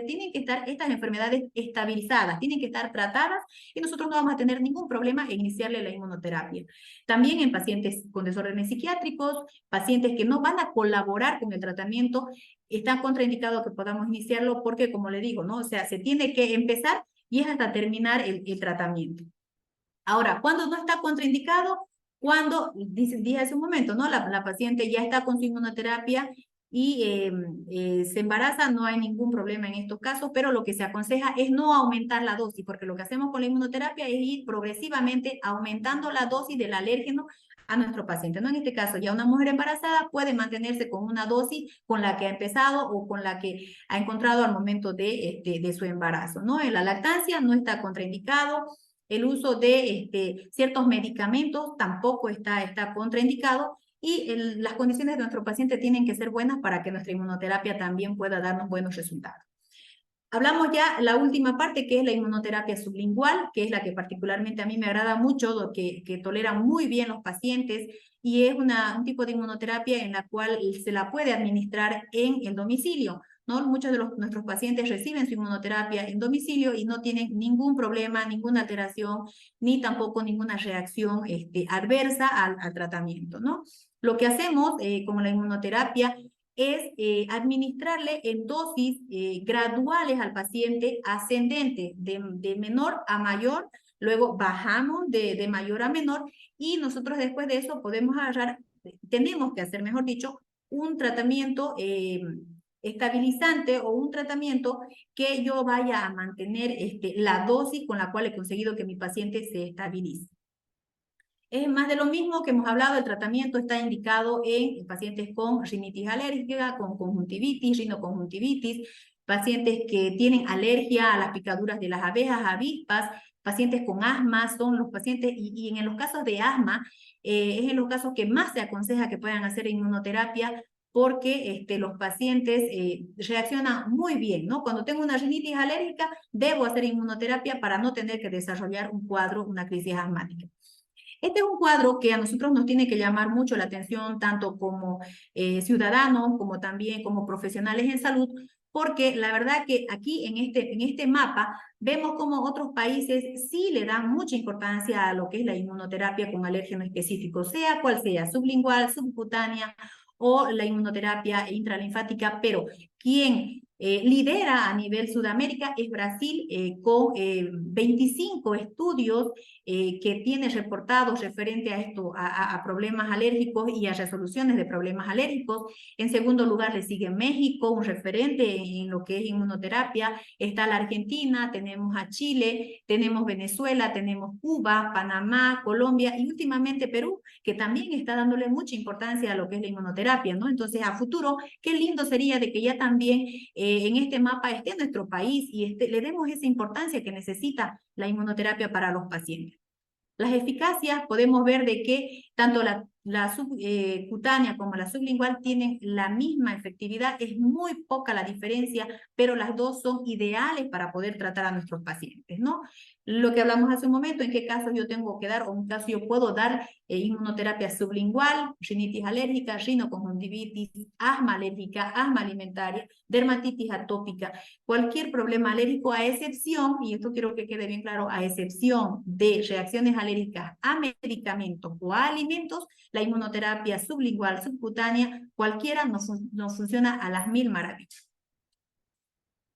tienen que estar estas enfermedades estabilizadas, tienen que estar tratadas y nosotros no vamos a tener ningún problema en iniciarle la inmunoterapia. También en pacientes con desórdenes psiquiátricos, pacientes que no van a colaborar con el tratamiento, está contraindicado que podamos iniciarlo porque, como le digo, ¿no? O sea, se tiene que empezar y es hasta terminar el tratamiento. Ahora, ¿cuándo no está contraindicado? Cuando, dije hace un momento, ¿no? La paciente ya está con su inmunoterapia y se embaraza, no hay ningún problema en estos casos, pero lo que se aconseja es no aumentar la dosis, porque lo que hacemos con la inmunoterapia es ir progresivamente aumentando la dosis del alérgeno a nuestro paciente, ¿no? En este caso, ya una mujer embarazada puede mantenerse con una dosis con la que ha empezado o con la que ha encontrado al momento de su embarazo, ¿no? En la lactancia no está contraindicado. El uso de ciertos medicamentos tampoco está contraindicado y las condiciones de nuestro paciente tienen que ser buenas para que nuestra inmunoterapia también pueda darnos buenos resultados. Hablamos ya la última parte, que es la inmunoterapia sublingual, que es la que particularmente a mí me agrada mucho, que toleran muy bien los pacientes, y es un tipo de inmunoterapia en la cual se la puede administrar en el domicilio, ¿no? Muchos de nuestros pacientes reciben su inmunoterapia en domicilio y no tienen ningún problema, ninguna alteración, ni tampoco ninguna reacción adversa al tratamiento, ¿no? Lo que hacemos con la inmunoterapia es administrarle en dosis graduales al paciente ascendente, de menor a mayor, luego bajamos de mayor a menor y nosotros después de eso podemos agarrar, tenemos que hacer, mejor dicho, un tratamiento estabilizante o un tratamiento que yo vaya a mantener la dosis con la cual he conseguido que mi paciente se estabilice. Es más de lo mismo que hemos hablado, el tratamiento está indicado en pacientes con rinitis alérgica, con conjuntivitis, rinoconjuntivitis, pacientes que tienen alergia a las picaduras de las abejas, avispas, pacientes con asma, son los pacientes, y en los casos de asma, es en los casos que más se aconseja que puedan hacer inmunoterapia, porque los pacientes reaccionan muy bien, ¿no? Cuando tengo una rinitis alérgica, debo hacer inmunoterapia para no tener que desarrollar un cuadro, una crisis asmática. Este es un cuadro que a nosotros nos tiene que llamar mucho la atención, tanto como ciudadanos, como también como profesionales en salud, porque la verdad que aquí en este mapa vemos como otros países sí le dan mucha importancia a lo que es la inmunoterapia con alérgeno específico, sea cual sea, sublingual, subcutánea o la inmunoterapia intralinfática, pero quien lidera a nivel Sudamérica es Brasil, con 25 estudios que tiene reportados referente a esto, a problemas alérgicos y a resoluciones de problemas alérgicos. En segundo lugar le sigue México, un referente en lo que es inmunoterapia. Está la Argentina, tenemos a Chile, tenemos Venezuela, tenemos Cuba, Panamá, Colombia y últimamente Perú, que también está dándole mucha importancia a lo que es la inmunoterapia, ¿no? Entonces, a futuro, qué lindo sería de que ya también en este mapa esté nuestro país y le demos esa importancia que necesita la inmunoterapia para los pacientes. Las eficacias podemos ver de que tanto la subcutánea como la sublingual tienen la misma efectividad, es muy poca la diferencia, pero las dos son ideales para poder tratar a nuestros pacientes, ¿no? Lo que hablamos hace un momento, en qué casos yo tengo que dar, o en qué caso yo puedo dar inmunoterapia sublingual, rinitis alérgica, rinoconjuntivitis, asma alérgica, asma alimentaria, dermatitis atópica, cualquier problema alérgico, a excepción, y esto quiero que quede bien claro, a excepción de reacciones alérgicas a medicamentos o a alimentos, la inmunoterapia sublingual, subcutánea, cualquiera nos funciona a las 1000 maravillas.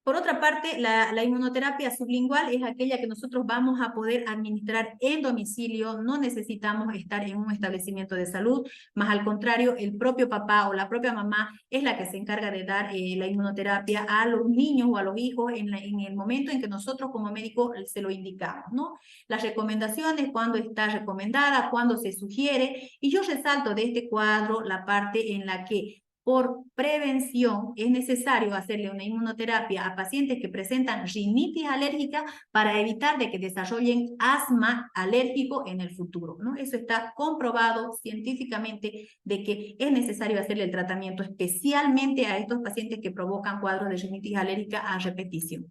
Por otra parte, la inmunoterapia sublingual es aquella que nosotros vamos a poder administrar en domicilio, no necesitamos estar en un establecimiento de salud, más al contrario, el propio papá o la propia mamá es la que se encarga de dar la inmunoterapia a los niños o a los hijos en el momento en que nosotros como médicos se lo indicamos, ¿no? Las recomendaciones, cuándo está recomendada, cuándo se sugiere, y yo resalto de este cuadro la parte en la que por prevención es necesario hacerle una inmunoterapia a pacientes que presentan rinitis alérgica para evitar de que desarrollen asma alérgico en el futuro, ¿no? Eso está comprobado científicamente de que es necesario hacerle el tratamiento especialmente a estos pacientes que provocan cuadros de rinitis alérgica a repetición.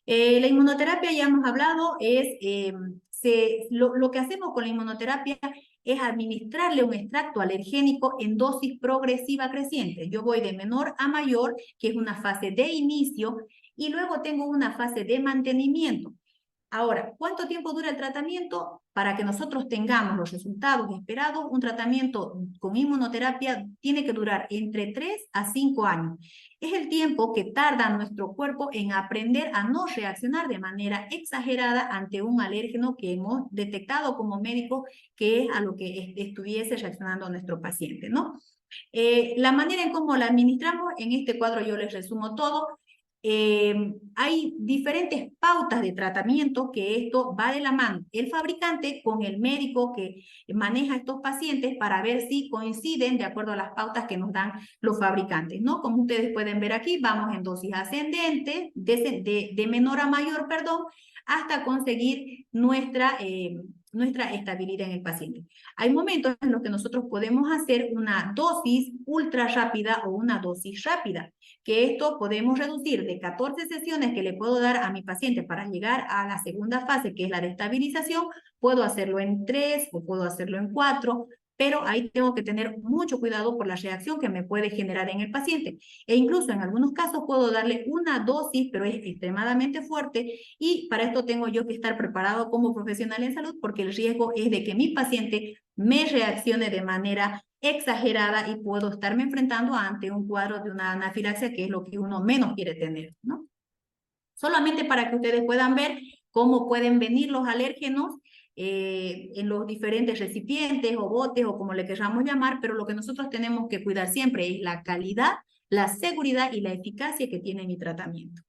La inmunoterapia, ya hemos hablado, es lo que hacemos con la inmunoterapia es administrarle un extracto alergénico en dosis progresiva creciente. Yo voy de menor a mayor, que es una fase de inicio, y luego tengo una fase de mantenimiento. Ahora, ¿cuánto tiempo dura el tratamiento? Para que nosotros tengamos los resultados esperados, un tratamiento con inmunoterapia tiene que durar entre 3 a 5 años. Es el tiempo que tarda nuestro cuerpo en aprender a no reaccionar de manera exagerada ante un alérgeno que hemos detectado como médico que es a lo que estuviese reaccionando nuestro paciente, ¿no? La manera en cómo la administramos, en este cuadro yo les resumo todo. Hay diferentes pautas de tratamiento que esto va de la mano el fabricante con el médico que maneja estos pacientes para ver si coinciden de acuerdo a las pautas que nos dan los fabricantes, ¿no? Como ustedes pueden ver aquí, vamos en dosis ascendente, de menor a mayor, perdón, hasta conseguir nuestra estabilidad en el paciente. Hay momentos en los que nosotros podemos hacer una dosis ultra rápida o una dosis rápida, que esto podemos reducir de 14 sesiones que le puedo dar a mi paciente para llegar a la segunda fase, que es la de estabilización, puedo hacerlo en 3 o puedo hacerlo en 4, pero ahí tengo que tener mucho cuidado por la reacción que me puede generar en el paciente. E incluso en algunos casos puedo darle una dosis, pero es extremadamente fuerte, y para esto tengo yo que estar preparado como profesional en salud, porque el riesgo es de que mi paciente me reaccione de manera exagerada y puedo estarme enfrentando ante un cuadro de una anafilaxia, que es lo que uno menos quiere tener, ¿no? Solamente para que ustedes puedan ver cómo pueden venir los alérgenos en los diferentes recipientes o botes o como le queramos llamar, pero lo que nosotros tenemos que cuidar siempre es la calidad, la seguridad y la eficacia que tiene mi tratamiento.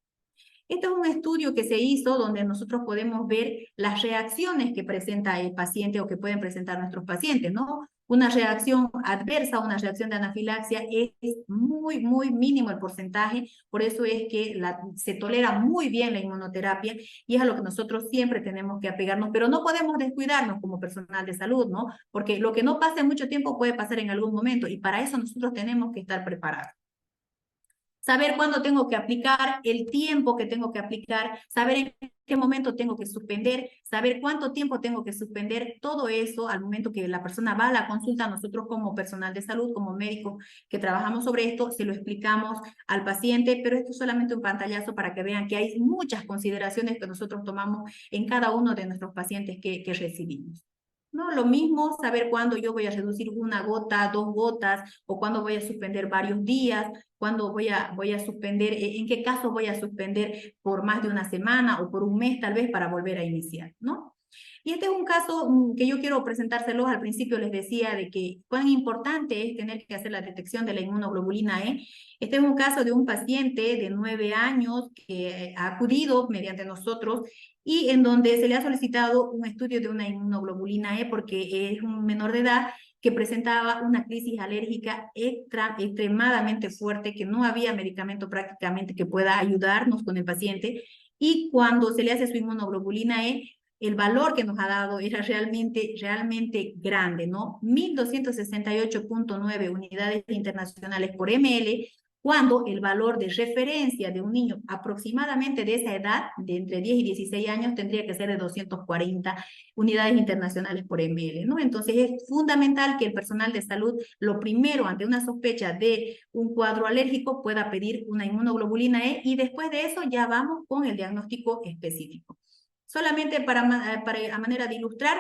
Este es un estudio que se hizo donde nosotros podemos ver las reacciones que presenta el paciente o que pueden presentar nuestros pacientes, ¿no? Una reacción adversa, una reacción de anafilaxia es muy, muy mínimo el porcentaje, por eso es que se tolera muy bien la inmunoterapia y es a lo que nosotros siempre tenemos que apegarnos, pero no podemos descuidarnos como personal de salud, ¿no? Porque lo que no pasa en mucho tiempo puede pasar en algún momento y para eso nosotros tenemos que estar preparados. Saber cuándo tengo que aplicar, el tiempo que tengo que aplicar, saber en qué momento tengo que suspender, saber cuánto tiempo tengo que suspender, todo eso al momento que la persona va a la consulta, nosotros como personal de salud, como médico que trabajamos sobre esto, se lo explicamos al paciente, pero esto es solamente un pantallazo para que vean que hay muchas consideraciones que nosotros tomamos en cada uno de nuestros pacientes que recibimos. ¿no? Lo mismo saber cuándo yo voy a reducir 1 gota, 2 gotas, o cuándo voy a suspender varios días, cuándo voy a suspender, en qué caso voy a suspender por más de una semana o por un mes tal vez para volver a iniciar, ¿no? Y este es un caso que yo quiero presentárselos. Al principio les decía de que cuán importante es tener que hacer la detección de la inmunoglobulina E. Este es un caso de un paciente de 9 años que ha acudido mediante nosotros y en donde se le ha solicitado un estudio de una inmunoglobulina E porque es un menor de edad que presentaba una crisis alérgica extremadamente fuerte, que no había medicamento prácticamente que pueda ayudarnos con el paciente. Y cuando se le hace su inmunoglobulina E, el valor que nos ha dado era realmente grande, ¿no? 1268.9 unidades internacionales por ml, cuando el valor de referencia de un niño aproximadamente de esa edad, de entre 10 y 16 años, tendría que ser de 240 unidades internacionales por ml, ¿no? Entonces es fundamental que el personal de salud, lo primero, ante una sospecha de un cuadro alérgico, pueda pedir una inmunoglobulina E y después de eso ya vamos con el diagnóstico específico. Solamente para a manera de ilustrar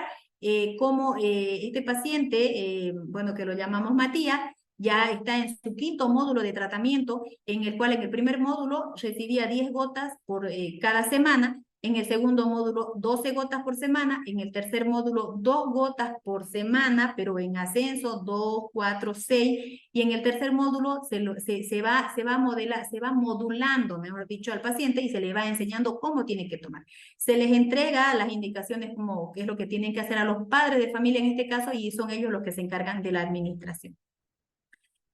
cómo este paciente, bueno, que lo llamamos Matías, ya está en su 5.º módulo de tratamiento, en el cual en el primer módulo recibía 10 gotas por cada semana, en el segundo módulo 12 gotas por semana, en el tercer módulo 2 gotas por semana, pero en ascenso 2, 4, 6, y en el tercer módulo se va modulando, mejor dicho, al paciente y se le va enseñando cómo tiene que tomar. Se les entrega las indicaciones como qué es lo que tienen que hacer a los padres de familia en este caso, y son ellos los que se encargan de la administración.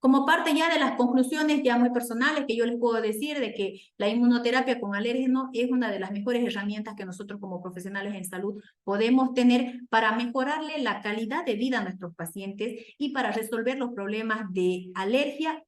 Como parte ya de las conclusiones ya muy personales que yo les puedo decir de que la inmunoterapia con alérgeno es una de las mejores herramientas que nosotros como profesionales en salud podemos tener para mejorarle la calidad de vida a nuestros pacientes y para resolver los problemas de alergia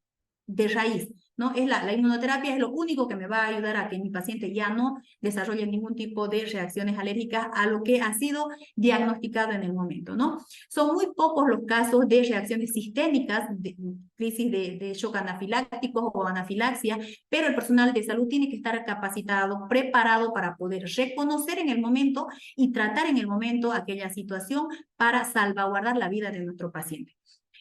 de raíz, ¿no? La inmunoterapia es lo único que me va a ayudar a que mi paciente ya no desarrolle ningún tipo de reacciones alérgicas a lo que ha sido diagnosticado en el momento, ¿no? Son muy pocos los casos de reacciones sistémicas, de crisis de shock anafilácticos o anafilaxia, pero el personal de salud tiene que estar capacitado, preparado para poder reconocer en el momento y tratar en el momento aquella situación para salvaguardar la vida de nuestro paciente.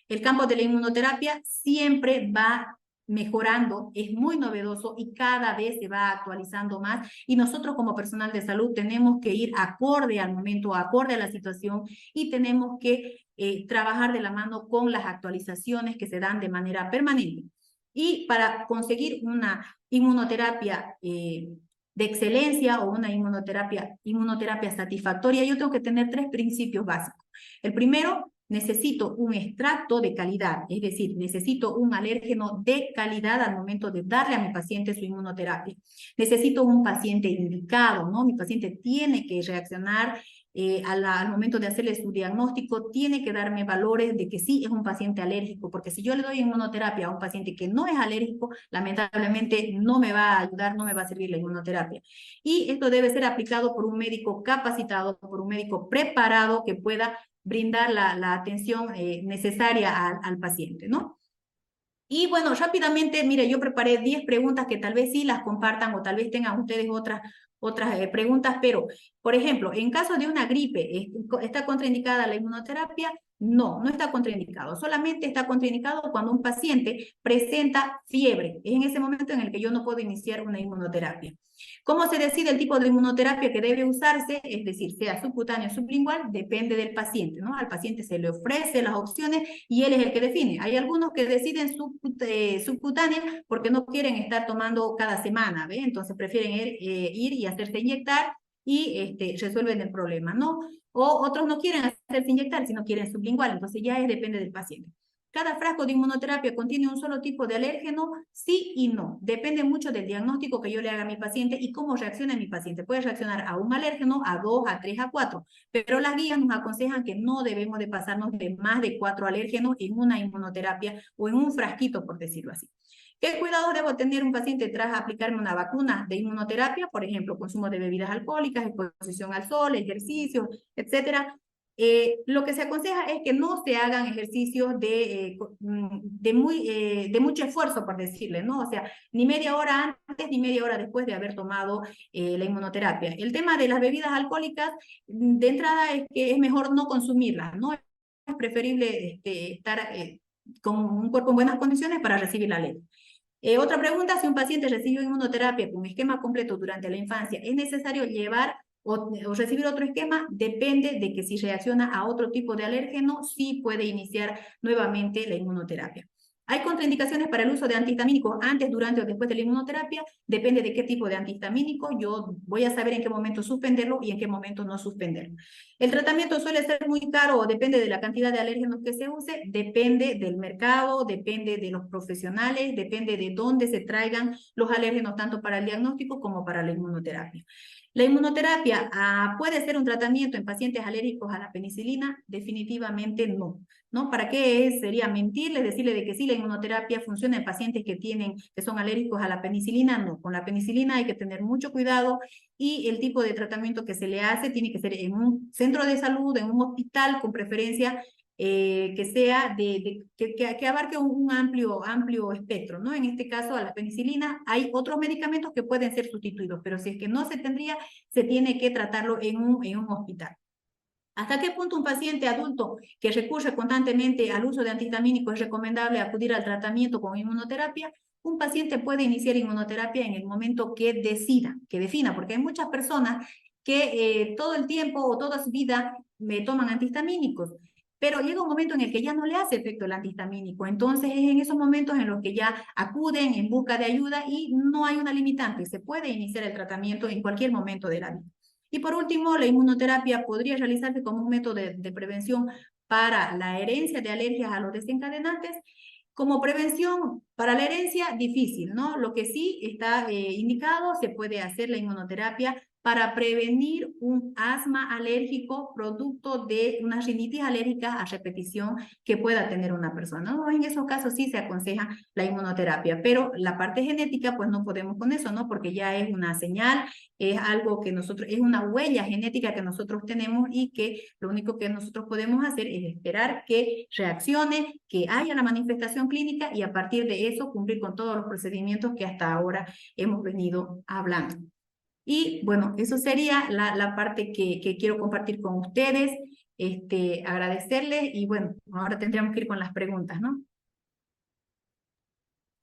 El campo de la inmunoterapia siempre va mejorando, es muy novedoso y cada vez se va actualizando más, y nosotros como personal de salud tenemos que ir acorde al momento, acorde a la situación, y tenemos que trabajar de la mano con las actualizaciones que se dan de manera permanente. Y para conseguir una inmunoterapia de excelencia o una inmunoterapia satisfactoria, yo tengo que tener 3 principios básicos. El primero, necesito un extracto de calidad, es decir, necesito un alérgeno de calidad al momento de darle a mi paciente su inmunoterapia. Necesito un paciente indicado, ¿no? Mi paciente tiene que reaccionar al momento de hacerle su diagnóstico, tiene que darme valores de que sí es un paciente alérgico, porque si yo le doy inmunoterapia a un paciente que no es alérgico, lamentablemente no me va a ayudar, no me va a servir la inmunoterapia. Y esto debe ser aplicado por un médico capacitado, por un médico preparado que pueda brindar la atención necesaria al paciente, ¿no? Y bueno, rápidamente, mire, yo preparé 10 preguntas que tal vez sí las compartan o tal vez tengan ustedes otras preguntas, pero, por ejemplo, en caso de una gripe, ¿está contraindicada la inmunoterapia? No, no está contraindicado. Solamente está contraindicado cuando un paciente presenta fiebre. Es en ese momento en el que yo no puedo iniciar una inmunoterapia. ¿Cómo se decide el tipo de inmunoterapia que debe usarse? Es decir, sea subcutáneo o sublingual, depende del paciente, ¿no? Al paciente se le ofrece las opciones y él es el que define. Hay algunos que deciden subcutánea porque no quieren estar tomando cada semana, ¿ve? Entonces prefieren ir y hacerse inyectar y resuelven el problema, ¿no? O otros no quieren hacerse inyectar, sino quieren sublingual, entonces ya depende del paciente. ¿Cada frasco de inmunoterapia contiene un solo tipo de alérgeno? Sí y no. Depende mucho del diagnóstico que yo le haga a mi paciente y cómo reacciona mi paciente. Puede reaccionar a un alérgeno, a 2, a 3, a 4. Pero las guías nos aconsejan que no debemos de pasarnos de más de 4 alérgenos en una inmunoterapia o en un frasquito, por decirlo así. ¿Qué cuidados debo tener un paciente tras aplicarme una vacuna de inmunoterapia? Por ejemplo, consumo de bebidas alcohólicas, exposición al sol, ejercicio, etcétera. Lo que se aconseja es que no se hagan ejercicios de mucho esfuerzo, por decirle, ¿no? O sea, ni media hora antes ni media hora después de haber tomado la inmunoterapia. El tema de las bebidas alcohólicas, de entrada, es que es mejor no consumirlas, ¿no? Es preferible estar con un cuerpo en buenas condiciones para recibir la ley. Otra pregunta: si un paciente recibió inmunoterapia con esquema completo durante la infancia, ¿es necesario llevar o recibir otro esquema? Depende de que si reacciona a otro tipo de alérgeno, sí puede iniciar nuevamente la inmunoterapia. ¿Hay contraindicaciones para el uso de antihistamínicos antes, durante o después de la inmunoterapia? Depende de qué tipo de antihistamínico. Yo voy a saber en qué momento suspenderlo y en qué momento no suspenderlo. ¿El tratamiento suele ser muy caro o depende de la cantidad de alérgenos que se use? Depende del mercado, depende de los profesionales, depende de dónde se traigan los alérgenos, tanto para el diagnóstico como para la inmunoterapia. ¿La inmunoterapia puede ser un tratamiento en pacientes alérgicos a la penicilina? Definitivamente no. ¿No? ¿Para qué sería mentirles, decirle de que sí, la inmunoterapia funciona en pacientes que son alérgicos a la penicilina? No, con la penicilina hay que tener mucho cuidado y el tipo de tratamiento que se le hace tiene que ser en un centro de salud, en un hospital, con preferencia que sea que abarque un amplio espectro, ¿no? En este caso, a la penicilina hay otros medicamentos que pueden ser sustituidos, pero si es que no se tendría, se tiene que tratarlo en un hospital. ¿Hasta qué punto un paciente adulto que recurre constantemente al uso de antihistamínicos es recomendable acudir al tratamiento con inmunoterapia? Un paciente puede iniciar inmunoterapia en el momento que decida, que defina, porque hay muchas personas que todo el tiempo o toda su vida toman antihistamínicos, pero llega un momento en el que ya no le hace efecto el antihistamínico. Entonces es en esos momentos en los que ya acuden en busca de ayuda y no hay una limitante. Se puede iniciar el tratamiento en cualquier momento de la vida. Y por último, la inmunoterapia podría realizarse como un método de prevención para la herencia de alergias a los desencadenantes. Como prevención para la herencia, difícil, ¿no? Lo que sí está indicado, se puede hacer la inmunoterapia para prevenir un asma alérgico producto de una rinitis alérgica a repetición que pueda tener una persona, ¿no? En esos casos sí se aconseja la inmunoterapia, pero la parte genética, pues no podemos con eso, ¿no? Porque ya es una señal, es algo que nosotros, es una huella genética que nosotros tenemos y que lo único que nosotros podemos hacer es esperar que reaccione, que haya la manifestación clínica y a partir de eso cumplir con todos los procedimientos que hasta ahora hemos venido hablando. Y bueno, eso sería la parte que quiero compartir con ustedes, agradecerles y bueno, ahora tendríamos que ir con las preguntas, ¿no?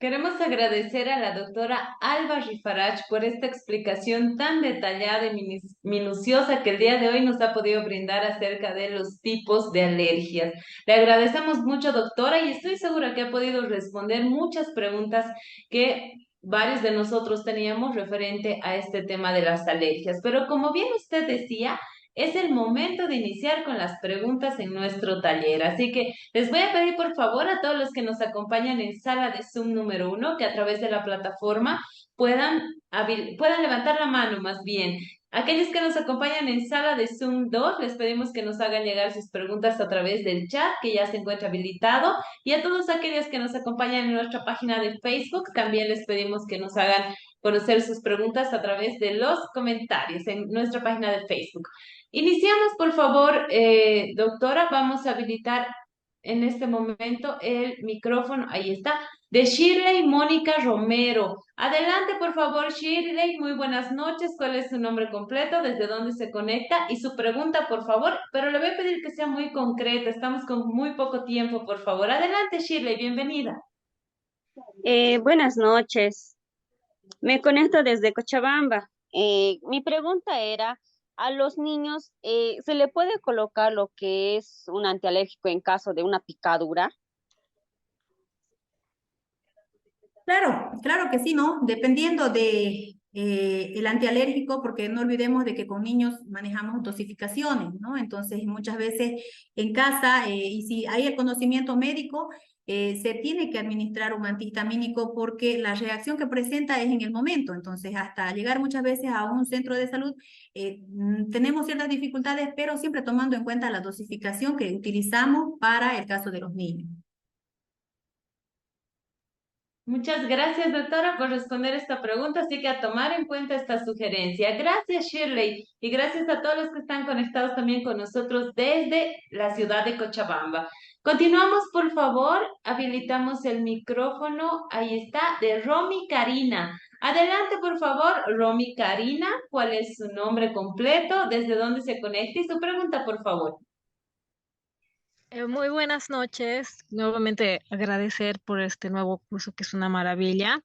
Queremos agradecer a la doctora Alba Rifarach por esta explicación tan detallada y minuciosa que el día de hoy nos ha podido brindar acerca de los tipos de alergias. Le agradecemos mucho, doctora, y estoy segura que ha podido responder muchas preguntas que varios de nosotros teníamos referente a este tema de las alergias. Pero como bien usted decía, es el momento de iniciar con las preguntas en nuestro taller. Así que les voy a pedir por favor a todos los que nos acompañan en sala de Zoom número 1 que a través de la plataforma puedan levantar la mano más bien. Aquellos que nos acompañan en sala de Zoom 2, les pedimos que nos hagan llegar sus preguntas a través del chat que ya se encuentra habilitado. Y a todos aquellos que nos acompañan en nuestra página de Facebook, también les pedimos que nos hagan conocer sus preguntas a través de los comentarios en nuestra página de Facebook. Iniciamos, por favor, doctora. Vamos a habilitar en este momento el micrófono. Ahí está. De Shirley Mónica Romero. Adelante, por favor, Shirley. Muy buenas noches. ¿Cuál es su nombre completo? ¿Desde dónde se conecta? Y su pregunta, por favor. Pero le voy a pedir que sea muy concreta. Estamos con muy poco tiempo, por favor. Adelante, Shirley. Bienvenida.
Buenas noches. Me conecto desde Cochabamba. Mi pregunta era, ¿a los niños se le puede colocar lo que es un antialérgico en caso de una picadura?
Claro, claro que sí, ¿no? Dependiendo de el antialérgico, porque no olvidemos de que con niños manejamos dosificaciones, ¿no? Entonces, muchas veces en casa, y si hay el conocimiento médico, se tiene que administrar un antihistamínico porque la reacción que presenta es en el momento. Entonces, hasta llegar muchas veces a un centro de salud, tenemos ciertas dificultades, pero siempre tomando en cuenta la dosificación que utilizamos para el caso de los niños.
Muchas gracias, doctora, por responder esta pregunta, así que a tomar en cuenta esta sugerencia. Gracias, Shirley, y gracias a todos los que están conectados también con nosotros desde la ciudad de Cochabamba. Continuamos, por favor, habilitamos el micrófono, ahí está, de Romy Karina. Adelante, por favor, Romy Karina, ¿cuál es su nombre completo? ¿Desde dónde se conecta? Y su pregunta, por favor.
Muy buenas noches. Nuevamente agradecer por este nuevo curso que es una maravilla.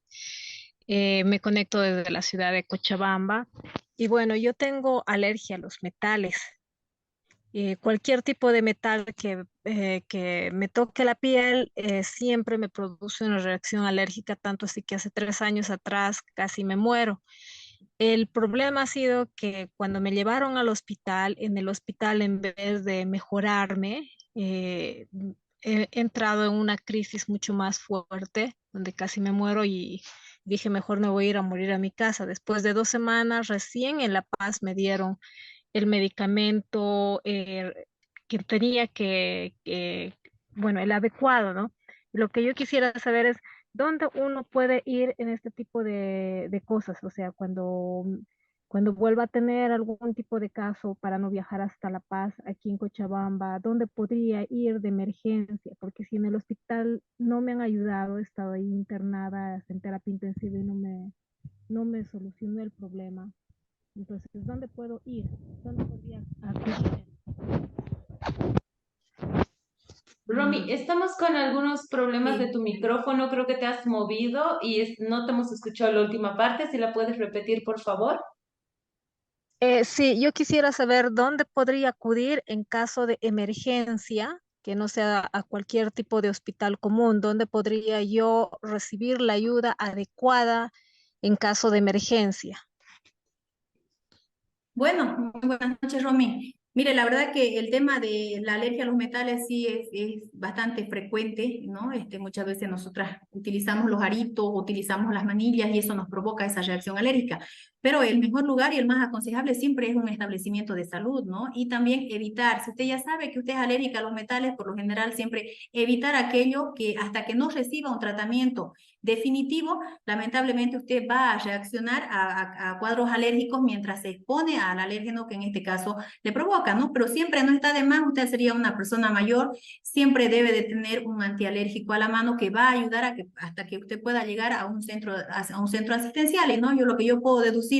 Me conecto desde la ciudad de Cochabamba y bueno, yo tengo alergia a los metales. Cualquier tipo de metal que me toque la piel siempre me produce una reacción alérgica, tanto así que hace 3 años atrás casi me muero. El problema ha sido que cuando me llevaron al hospital, en el hospital en vez de mejorarme, he entrado en una crisis mucho más fuerte, donde casi me muero y dije, mejor me voy a ir a morir a mi casa. Después de 2 semanas, recién en La Paz me dieron el medicamento que tenía bueno, el adecuado, ¿no? Lo que yo quisiera saber es dónde uno puede ir en este tipo de cosas, o sea, cuando vuelva a tener algún tipo de caso para no viajar hasta La Paz, aquí en Cochabamba, ¿dónde podría ir de emergencia? Porque si en el hospital no me han ayudado, he estado ahí internada en terapia intensiva y no me solucionó el problema. Entonces, ¿dónde puedo ir? ¿Dónde podría acudir?
Romy, estamos con algunos problemas de
Sí.
tu micrófono, creo que te has movido y no te hemos escuchado la última parte, si la puedes repetir, por favor.
Sí, yo quisiera saber dónde podría acudir en caso de emergencia, que no sea a cualquier tipo de hospital común, dónde podría yo recibir la ayuda adecuada en caso de emergencia.
Bueno, muy buenas noches, Romy. Mire, la verdad que el tema de la alergia a los metales sí es bastante frecuente, ¿no? Muchas veces nosotras utilizamos los aritos, utilizamos las manillas y eso nos provoca esa reacción alérgica. Pero el mejor lugar y el más aconsejable siempre es un establecimiento de salud, ¿no? Y también evitar, si usted ya sabe que usted es alérgica a los metales, por lo general siempre evitar aquello que hasta que no reciba un tratamiento definitivo, lamentablemente usted va a reaccionar a cuadros alérgicos mientras se expone al alérgeno que en este caso le provoca, ¿no? Pero siempre no está de más, usted sería una persona mayor, siempre debe de tener un antialérgico a la mano que va a ayudar a que, hasta que usted pueda llegar a un centro asistencial, ¿no? Lo que yo puedo deducir,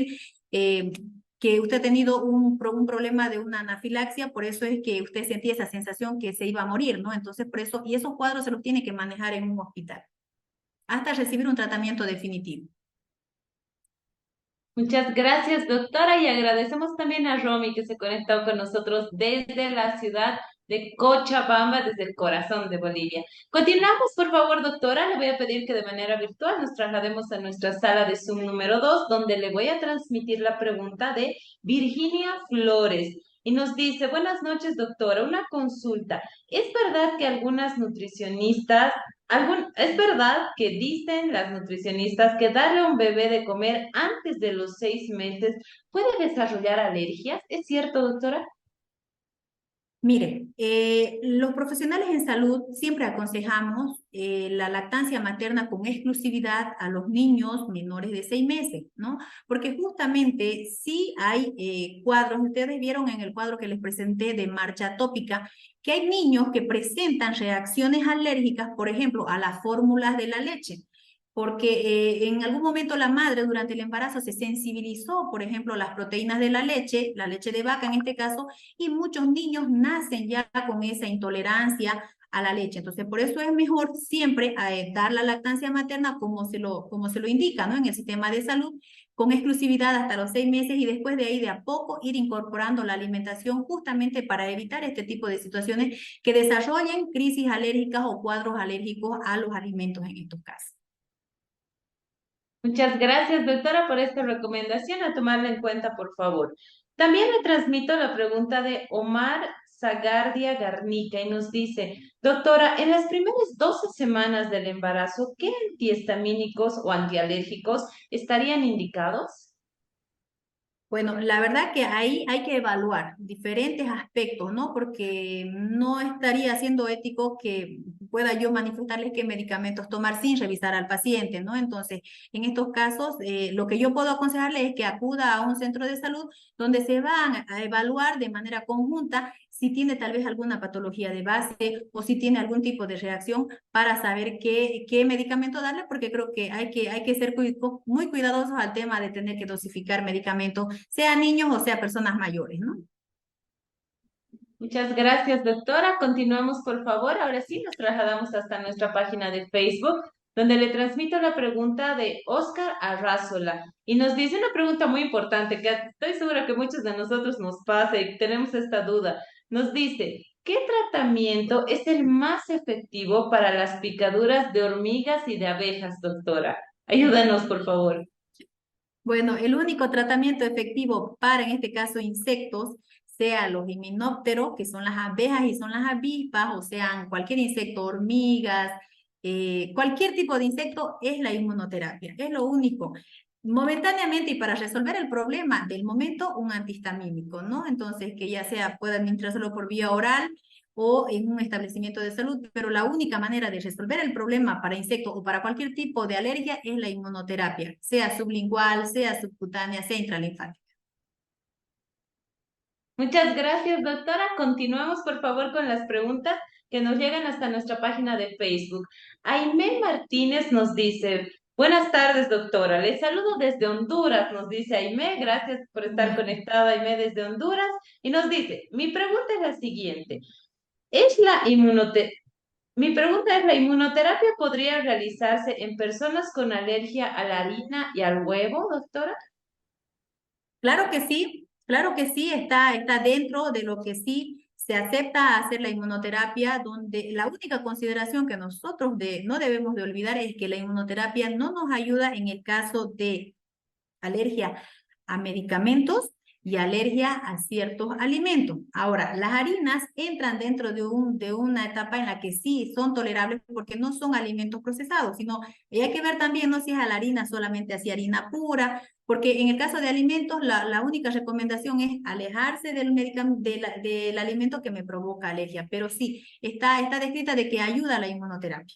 que usted ha tenido un problema de una anafilaxia, por eso es que usted sentía esa sensación que se iba a morir, ¿no? Entonces, por eso, y esos cuadros se los tiene que manejar en un hospital hasta recibir un tratamiento definitivo.
Muchas gracias, doctora, y agradecemos también a Romy que se conectó con nosotros desde la ciudad de Cochabamba, desde el corazón de Bolivia. Continuamos, por favor, doctora. Le voy a pedir que de manera virtual nos traslademos a nuestra sala de Zoom número 2, donde le voy a transmitir la pregunta de Virginia Flores. Y nos dice, buenas noches, doctora, una consulta. ¿Es verdad que algunas nutricionistas es verdad que dicen las nutricionistas que darle a un bebé de comer antes de los 6 meses puede desarrollar alergias? ¿Es cierto, doctora?
Mire, los profesionales en salud siempre aconsejamos la lactancia materna con exclusividad a los niños menores de 6 meses, ¿no? Porque justamente sí hay cuadros, ustedes vieron en el cuadro que les presenté de marcha atópica, que hay niños que presentan reacciones alérgicas, por ejemplo, a las fórmulas de la leche porque en algún momento la madre durante el embarazo se sensibilizó, por ejemplo, a las proteínas de la leche de vaca en este caso, y muchos niños nacen ya con esa intolerancia a la leche. Entonces, por eso es mejor siempre dar la lactancia materna como se lo indica, ¿no? En el sistema de salud, con exclusividad hasta los 6 meses y después de ahí de a poco ir incorporando la alimentación justamente para evitar este tipo de situaciones que desarrollen crisis alérgicas o cuadros alérgicos a los alimentos en estos casos.
Muchas gracias, doctora, por esta recomendación. A tomarla en cuenta, por favor. También le transmito la pregunta de Omar Zagardia Garnica y nos dice, doctora, en las primeras 12 semanas del embarazo, ¿qué antihistamínicos o antialérgicos estarían indicados?
Bueno, la verdad que ahí hay que evaluar diferentes aspectos, ¿no? Porque no estaría siendo ético que pueda yo manifestarles qué medicamentos tomar sin revisar al paciente, ¿no? Entonces, en estos casos, lo que yo puedo aconsejarle es que acuda a un centro de salud donde se van a evaluar de manera conjunta si tiene tal vez alguna patología de base o si tiene algún tipo de reacción para saber qué medicamento darle, porque creo que hay que ser muy cuidadosos al tema de tener que dosificar medicamentos, sea niños o sea personas mayores, ¿no?
Muchas gracias, doctora. Continuamos, por favor. Ahora sí, nos trasladamos hasta nuestra página de Facebook, donde le transmito la pregunta de Oscar Arrázola. Y nos dice una pregunta muy importante, que estoy segura que muchos de nosotros nos pasa y tenemos esta duda. Nos dice, ¿qué tratamiento es el más efectivo para las picaduras de hormigas y de abejas, doctora? Ayúdanos, por favor.
Bueno, el único tratamiento efectivo para, en este caso, insectos, sea los himenópteros, que son las abejas y son las avispas, o sean cualquier insecto, hormigas, cualquier tipo de insecto, es la inmunoterapia, es lo único. Momentáneamente y para resolver el problema del momento, un antihistamínico, ¿no? Entonces, que ya sea pueda administrárselo por vía oral o en un establecimiento de salud, pero la única manera de resolver el problema para insectos o para cualquier tipo de alergia es la inmunoterapia, sea sublingual, sea subcutánea, sea intralinfática.
Muchas gracias, doctora. Continuamos, por favor, con las preguntas que nos llegan hasta nuestra página de Facebook. Aimé Martínez nos dice, buenas tardes, doctora. Les saludo desde Honduras, nos dice Aimé. Gracias por estar conectada, Aimé, desde Honduras. Y nos dice, ¿es la inmunote- mi pregunta es, ¿la inmunoterapia podría realizarse en personas con alergia a la harina y al huevo, doctora?
Claro que sí, está dentro de lo que sí se acepta hacer la inmunoterapia, donde la única consideración que nosotros no debemos de olvidar es que la inmunoterapia no nos ayuda en el caso de alergia a medicamentos y alergia a ciertos alimentos. Ahora, las harinas entran dentro de una etapa en la que sí son tolerables porque no son alimentos procesados, sino hay que ver también no si es a la harina solamente así harina pura, porque en el caso de alimentos la única recomendación es alejarse del alimento que me provoca alergia, pero sí, está descrita de que ayuda a la inmunoterapia.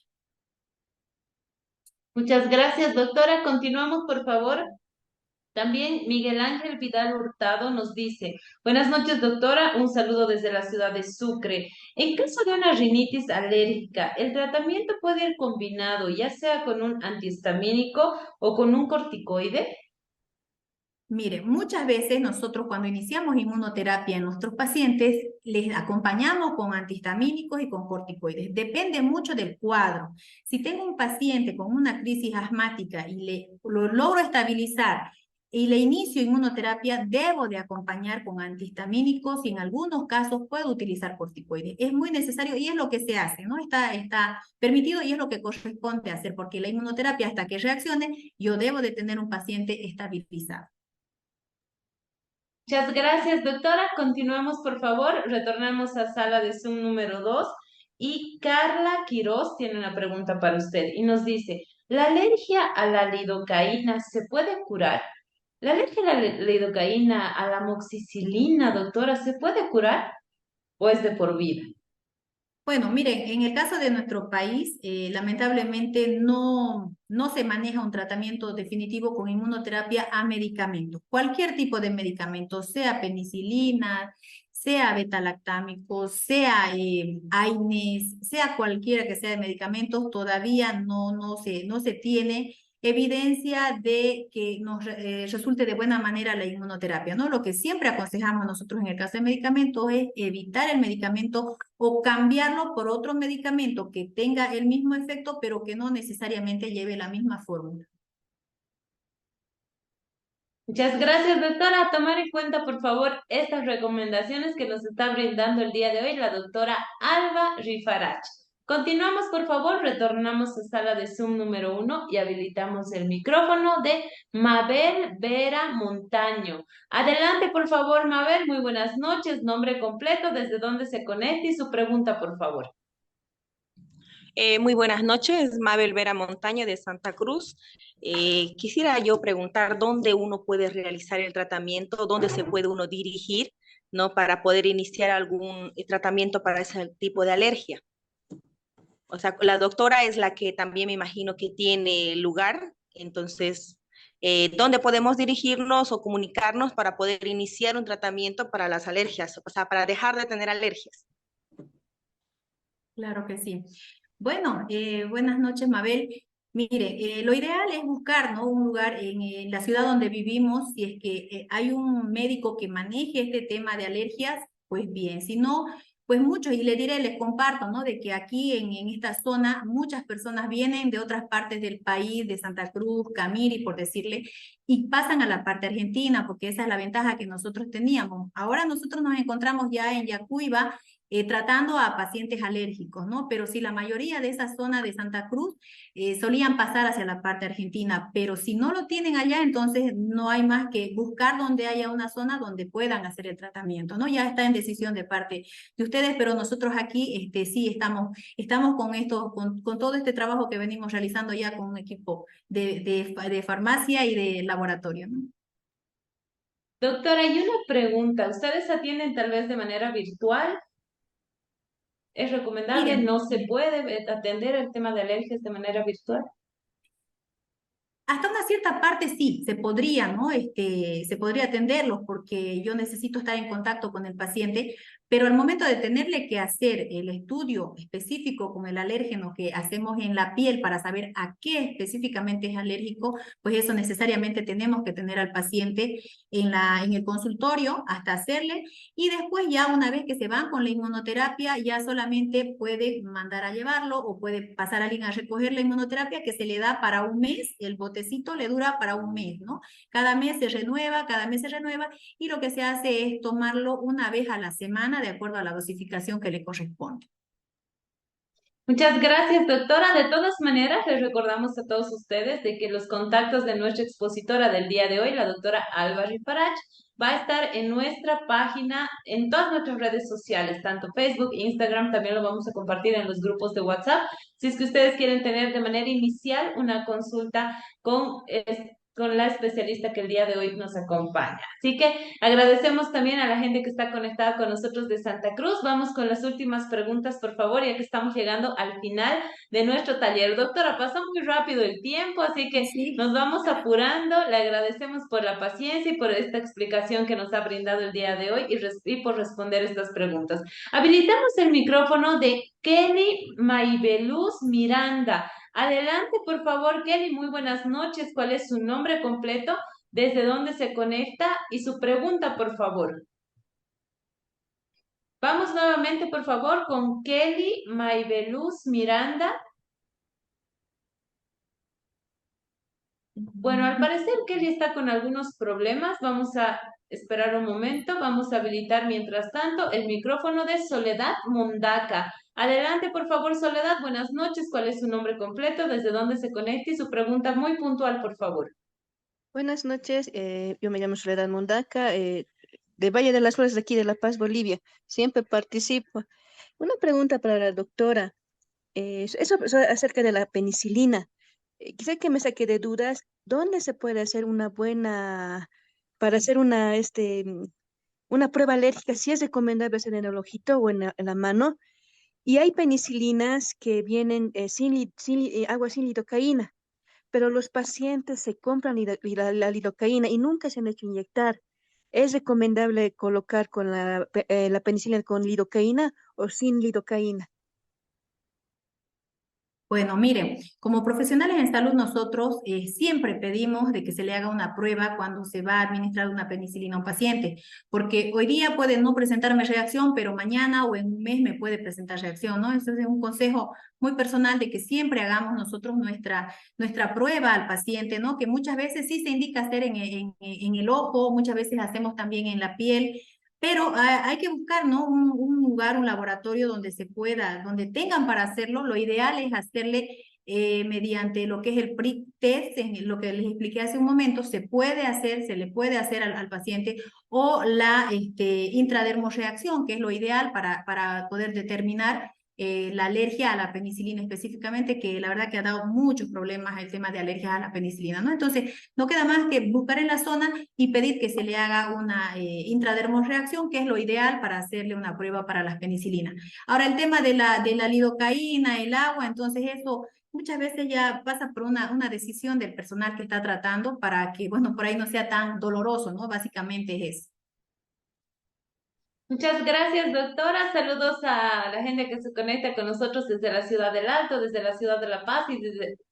Muchas gracias, doctora. Continuamos, por favor. También Miguel Ángel Vidal Hurtado nos dice, buenas noches, doctora, un saludo desde la ciudad de Sucre. En caso de una rinitis alérgica, ¿el tratamiento puede ir combinado ya sea con un antihistamínico o con un corticoide?
Mire, muchas veces nosotros cuando iniciamos inmunoterapia en nuestros pacientes, les acompañamos con antihistamínicos y con corticoides. Depende mucho del cuadro. Si tengo un paciente con una crisis asmática y lo logro estabilizar y le inicio inmunoterapia, debo de acompañar con antihistamínicos y en algunos casos puedo utilizar corticoides. Es muy necesario y es lo que se hace, ¿no? Está permitido y es lo que corresponde hacer, porque la inmunoterapia hasta que reaccione, yo debo de tener un paciente estabilizado.
Muchas gracias, doctora. Continuamos, por favor. Retornamos a sala de Zoom número 2 y Carla Quiroz tiene una pregunta para usted y nos dice, ¿la alergia a la lidocaína se puede curar? ¿La alergia a la lidocaína, a la amoxicilina, doctora, se puede curar o es de por vida?
Bueno, miren, en el caso de nuestro país, lamentablemente no se maneja un tratamiento definitivo con inmunoterapia a medicamentos. Cualquier tipo de medicamento, sea penicilina, sea betalactámicos, sea AINES, sea cualquiera que sea de medicamentos, todavía no se tiene evidencia de que nos resulte de buena manera la inmunoterapia, ¿no? Lo que siempre aconsejamos nosotros en el caso de medicamentos es evitar el medicamento o cambiarlo por otro medicamento que tenga el mismo efecto, pero que no necesariamente lleve la misma fórmula.
Muchas gracias, doctora. A tomar en cuenta, por favor, estas recomendaciones que nos está brindando el día de hoy la doctora Alba Rifarach. Continuamos, por favor, retornamos a sala de Zoom número 1 y habilitamos el micrófono de Mabel Vera Montaño. Adelante, por favor, Mabel. Muy buenas noches. Nombre completo, desde dónde se conecta y su pregunta, por favor.
Muy buenas noches, Mabel Vera Montaña de Santa Cruz. Quisiera yo preguntar dónde uno puede realizar el tratamiento, dónde se puede uno dirigir, ¿no? Para poder iniciar algún tratamiento para ese tipo de alergia. O sea, la doctora es la que también me imagino que tiene lugar, entonces, ¿dónde podemos dirigirnos o comunicarnos para poder iniciar un tratamiento para las alergias? O sea, para dejar de tener alergias.
Claro que sí. Bueno, buenas noches, Mabel. Mire, lo ideal es buscar, ¿no? Un lugar en la ciudad donde vivimos, si es que hay un médico que maneje este tema de alergias, pues bien, si no, pues muchos, y le diré, les comparto, ¿no? De que aquí en esta zona muchas personas vienen de otras partes del país, de Santa Cruz, Camiri, por decirle, y pasan a la parte argentina, porque esa es la ventaja que nosotros teníamos. Ahora nosotros nos encontramos ya en Yacuiba, tratando a pacientes alérgicos, ¿no? Pero si la mayoría de esa zona de Santa Cruz solían pasar hacia la parte argentina, pero si no lo tienen allá, entonces no hay más que buscar donde haya una zona donde puedan hacer el tratamiento, ¿no? Ya está en decisión de parte de ustedes, pero nosotros aquí sí estamos con esto, con todo este trabajo que venimos realizando ya con un equipo de farmacia y de laboratorio, ¿no?
Doctora, hay una pregunta. ¿Ustedes atienden tal vez de manera virtual? ¿Es recomendable?
Miren,
¿No se puede atender el tema de alergias de manera virtual?
hasta una cierta parte sí, se podría, ¿no? Se podría atenderlos porque yo necesito estar en contacto con el paciente, pero al momento de tenerle que hacer el estudio específico con el alérgeno que hacemos en la piel para saber a qué específicamente es alérgico, pues eso necesariamente tenemos que tener al paciente en el consultorio hasta hacerle, y después ya una vez que se van con la inmunoterapia, ya solamente puede mandar a llevarlo o puede pasar a alguien a recoger la inmunoterapia que se le da para un mes. El botecito le dura para un mes, ¿no? Cada mes se renueva, y lo que se hace es tomarlo una vez a la semana de acuerdo a la dosificación que le corresponde.
Muchas gracias, doctora. De todas maneras, les recordamos a todos ustedes de que los contactos de nuestra expositora del día de hoy, la doctora Alba Riparach, va a estar en nuestra página, en todas nuestras redes sociales, tanto Facebook, Instagram, también lo vamos a compartir en los grupos de WhatsApp. Si es que ustedes quieren tener de manera inicial una consulta con la especialista que el día de hoy nos acompaña. Así que agradecemos también a la gente que está conectada con nosotros de Santa Cruz. Vamos con las últimas preguntas, por favor, ya que estamos llegando al final de nuestro taller. Doctora, pasó muy rápido el tiempo, así que
Sí.
nos vamos apurando. Le agradecemos por la paciencia y por esta explicación que nos ha brindado el día de hoy y por responder estas preguntas. Habilitamos el micrófono de Kelly Maibeluz Miranda. Adelante, por favor, Kelly. Muy buenas noches. ¿Cuál es su nombre completo? ¿Desde dónde se conecta? Y su pregunta, por favor. Vamos nuevamente, por favor, con Kelly Maibeluz Miranda. Bueno, al parecer Kelly está con algunos problemas. Vamos a esperar un momento. Vamos a habilitar, mientras tanto, el micrófono de Soledad Mundaca. Adelante, por favor, Soledad. Buenas noches. ¿Cuál es su nombre completo? ¿Desde dónde se conecta? Y su pregunta muy puntual, por favor.
Buenas noches, yo me llamo Soledad Mundaca, de Valle de las Flores, de aquí de La Paz, Bolivia. Siempre participo. Una pregunta para la doctora, acerca de la penicilina. Quisiera que me saque de dudas, ¿dónde se puede hacer para hacer una prueba alérgica? Si es recomendable hacer en el ojito o en la mano. Y hay penicilinas que vienen agua sin lidocaína, pero los pacientes se compran la lidocaína y nunca se han hecho inyectar. ¿Es recomendable colocar con la penicilina con lidocaína o sin lidocaína?
Bueno, miren, como profesionales en salud nosotros siempre pedimos de que se le haga una prueba cuando se va a administrar una penicilina a un paciente, porque hoy día puede no presentarme reacción, pero mañana o en un mes me puede presentar reacción, ¿no? Eso es un consejo muy personal de que siempre hagamos nosotros nuestra prueba al paciente, ¿no? Que muchas veces sí se indica hacer en el ojo, muchas veces hacemos también en la piel, pero hay que buscar, ¿no? Un lugar, un laboratorio donde se pueda, donde tengan para hacerlo. Lo ideal es hacerle mediante lo que es el prick test, en lo que les expliqué hace un momento, se le puede hacer al paciente, o la intradermorreacción, que es lo ideal para poder determinar la alergia a la penicilina específicamente, que la verdad que ha dado muchos problemas el tema de alergia a la penicilina, ¿no? Entonces, no queda más que buscar en la zona y pedir que se le haga una intradermorreacción, que es lo ideal para hacerle una prueba para las penicilinas. Ahora, el tema de la lidocaína, el agua, entonces eso muchas veces ya pasa por una decisión del personal que está tratando para que, bueno, por ahí no sea tan doloroso, ¿no? Básicamente es eso.
Muchas gracias, doctora. Saludos a la gente que se conecta con nosotros desde la ciudad del Alto, desde la ciudad de La Paz y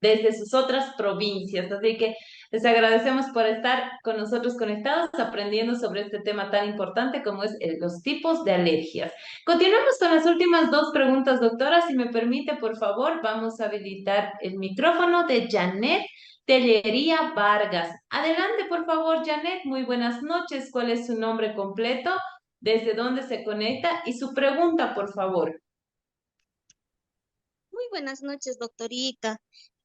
desde sus otras provincias. Así que les agradecemos por estar con nosotros conectados, aprendiendo sobre este tema tan importante como es los tipos de alergias. Continuamos con las últimas dos preguntas, doctora. Si me permite, por favor, vamos a habilitar el micrófono de Janet Tellería Vargas. Adelante, por favor, Janet. Muy buenas noches. ¿Cuál es su nombre completo? ¿Desde dónde se conecta? Y su pregunta, por favor.
Muy buenas noches, doctorita.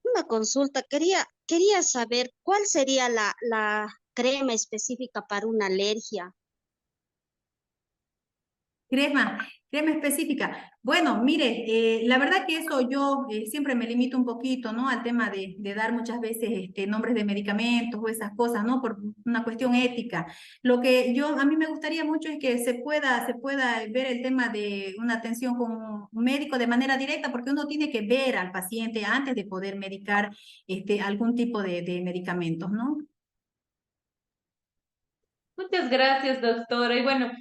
Una consulta. Quería saber cuál sería la crema específica para una alergia.
Crema específica. Bueno, mire, la verdad que eso yo siempre me limito un poquito, ¿no? Al tema de dar muchas veces nombres de medicamentos o esas cosas, ¿no? Por una cuestión ética. Lo que a mí me gustaría mucho es que se pueda ver el tema de una atención con un médico de manera directa, porque uno tiene que ver al paciente antes de poder medicar algún tipo de medicamentos, ¿no?
Muchas gracias, doctora. Y bueno,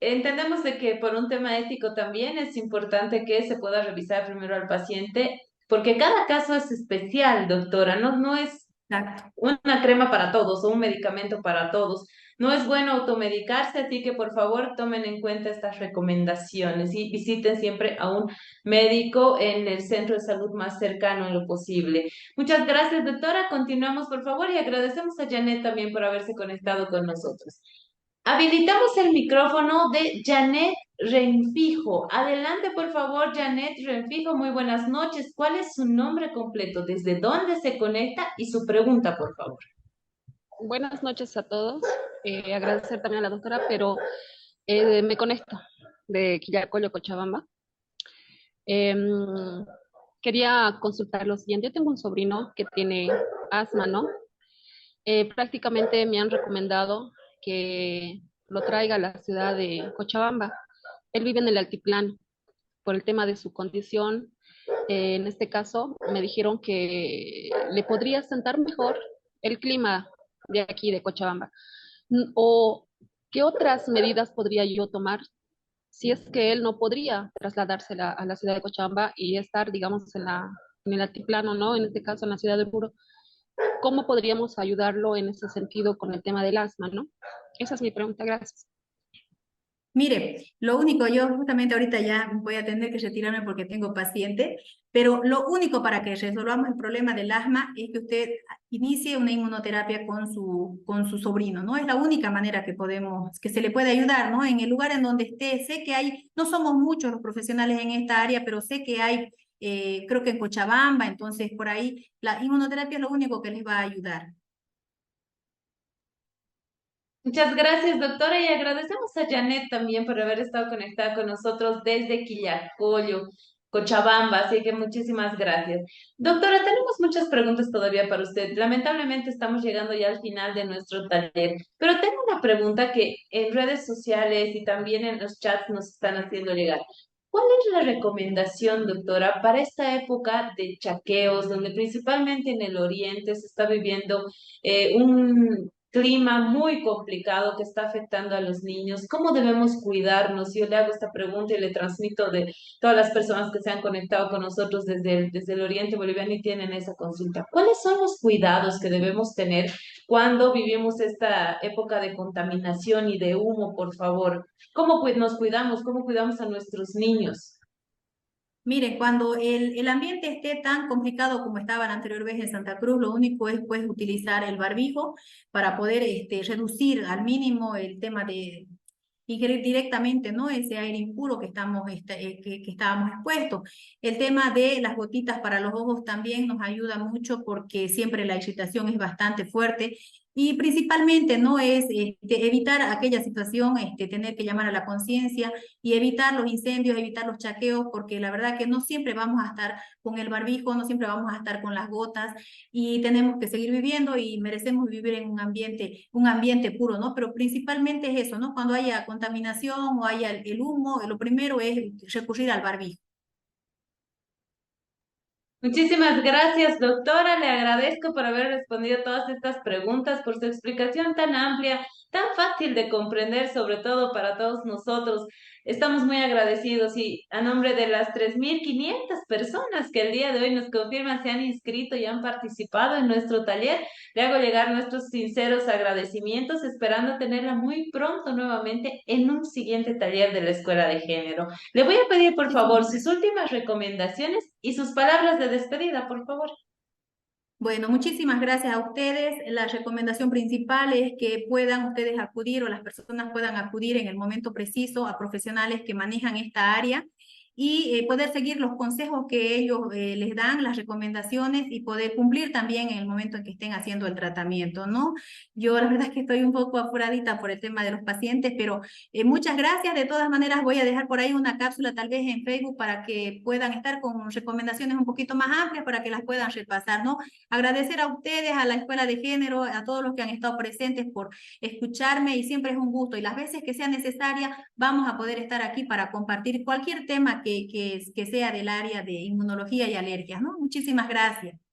entendemos de que por un tema ético también es importante que se pueda revisar primero al paciente, porque cada caso es especial, doctora. No es
Exacto.
una crema para todos o un medicamento para todos. No es bueno automedicarse, así que por favor tomen en cuenta estas recomendaciones y visiten siempre a un médico en el centro de salud más cercano en lo posible. Muchas gracias, doctora. Continuamos, por favor, y agradecemos a Janet también por haberse conectado con nosotros. Habilitamos el micrófono de Janet Renfijo. Adelante, por favor, Janet Renfijo. Muy buenas noches. ¿Cuál es su nombre completo? ¿Desde dónde se conecta? Y su pregunta, por favor.
Buenas noches a todos. Agradecer también a la doctora, pero me conecto de Quillacollo, Cochabamba. Quería consultar lo siguiente. Yo tengo un sobrino que tiene asma, ¿no? Prácticamente me han recomendado que lo traiga a la ciudad de Cochabamba. Él vive en el altiplano por el tema de su condición. En este caso, me dijeron que le podría sentar mejor el clima de aquí, de Cochabamba. ¿O qué otras medidas podría yo tomar si es que él no podría trasladarse a la ciudad de Cochabamba y estar, digamos, en el altiplano, ¿no? En este caso, en la ciudad de Oruro? ¿Cómo podríamos ayudarlo en ese sentido con el tema del asma, ¿no? Esa es mi pregunta, gracias.
Mire, lo único, yo justamente ahorita ya voy a tener que retirarme porque tengo paciente, pero lo único para que resolvamos el problema del asma es que usted inicie una inmunoterapia con su sobrino, ¿no? Es la única manera que se le puede ayudar, ¿no? En el lugar en donde esté, sé que no somos muchos los profesionales en esta área, pero sé que hay, creo que en Cochabamba, entonces por ahí la inmunoterapia es lo único que les va a ayudar.
Muchas gracias, doctora, y agradecemos a Janet también por haber estado conectada con nosotros desde Quillacollo, Cochabamba, así que muchísimas gracias. Doctora, tenemos muchas preguntas todavía para usted. Lamentablemente estamos llegando ya al final de nuestro taller, pero tengo una pregunta que en redes sociales y también en los chats nos están haciendo llegar. ¿Cuál es la recomendación, doctora, para esta época de chaqueos, donde principalmente en el oriente se está viviendo un clima muy complicado que está afectando a los niños? ¿Cómo debemos cuidarnos? Yo le hago esta pregunta y le transmito de todas las personas que se han conectado con nosotros desde el oriente boliviano y tienen esa consulta. ¿Cuáles son los cuidados que debemos tener cuando vivimos esta época de contaminación y de humo, por favor? ¿Cómo nos cuidamos? ¿Cómo cuidamos a nuestros niños?
Miren, cuando el ambiente esté tan complicado como estaba la anterior vez en Santa Cruz, lo único es pues utilizar el barbijo para poder reducir al mínimo el tema de ingerir directamente, ¿no? Ese aire impuro que estábamos expuestos. El tema de las gotitas para los ojos también nos ayuda mucho porque siempre la irritación es bastante fuerte Y principalmente no es evitar aquella situación, tener que llamar a la conciencia y evitar los incendios, evitar los chaqueos, porque la verdad que no siempre vamos a estar con el barbijo, no siempre vamos a estar con las gotas y tenemos que seguir viviendo y merecemos vivir en un ambiente puro, ¿no? Pero principalmente es eso, ¿no? Cuando haya contaminación o haya el humo, lo primero es recurrir al barbijo.
Muchísimas gracias, doctora. Le agradezco por haber respondido todas estas preguntas, por su explicación tan amplia, tan fácil de comprender, sobre todo para todos nosotros. Estamos muy agradecidos y a nombre de las 3.500 personas que el día de hoy nos confirman se han inscrito y han participado en nuestro taller, le hago llegar nuestros sinceros agradecimientos, esperando tenerla muy pronto nuevamente en un siguiente taller de la Escuela de Género. Le voy a pedir, por favor, sus últimas recomendaciones y sus palabras de despedida, por favor.
Bueno, muchísimas gracias a ustedes. La recomendación principal es que puedan ustedes acudir o las personas puedan acudir en el momento preciso a profesionales que manejan esta área y poder seguir los consejos que ellos les dan, las recomendaciones y poder cumplir también en el momento en que estén haciendo el tratamiento, ¿no? Yo la verdad es que estoy un poco apuradita por el tema de los pacientes, pero muchas gracias. De todas maneras voy a dejar por ahí una cápsula tal vez en Facebook para que puedan estar con recomendaciones un poquito más amplias para que las puedan repasar, ¿no? Agradecer a ustedes, a la Escuela de Género, a todos los que han estado presentes por escucharme y siempre es un gusto y las veces que sea necesaria vamos a poder estar aquí para compartir cualquier tema que sea del área de inmunología y alergias, ¿no? Muchísimas gracias.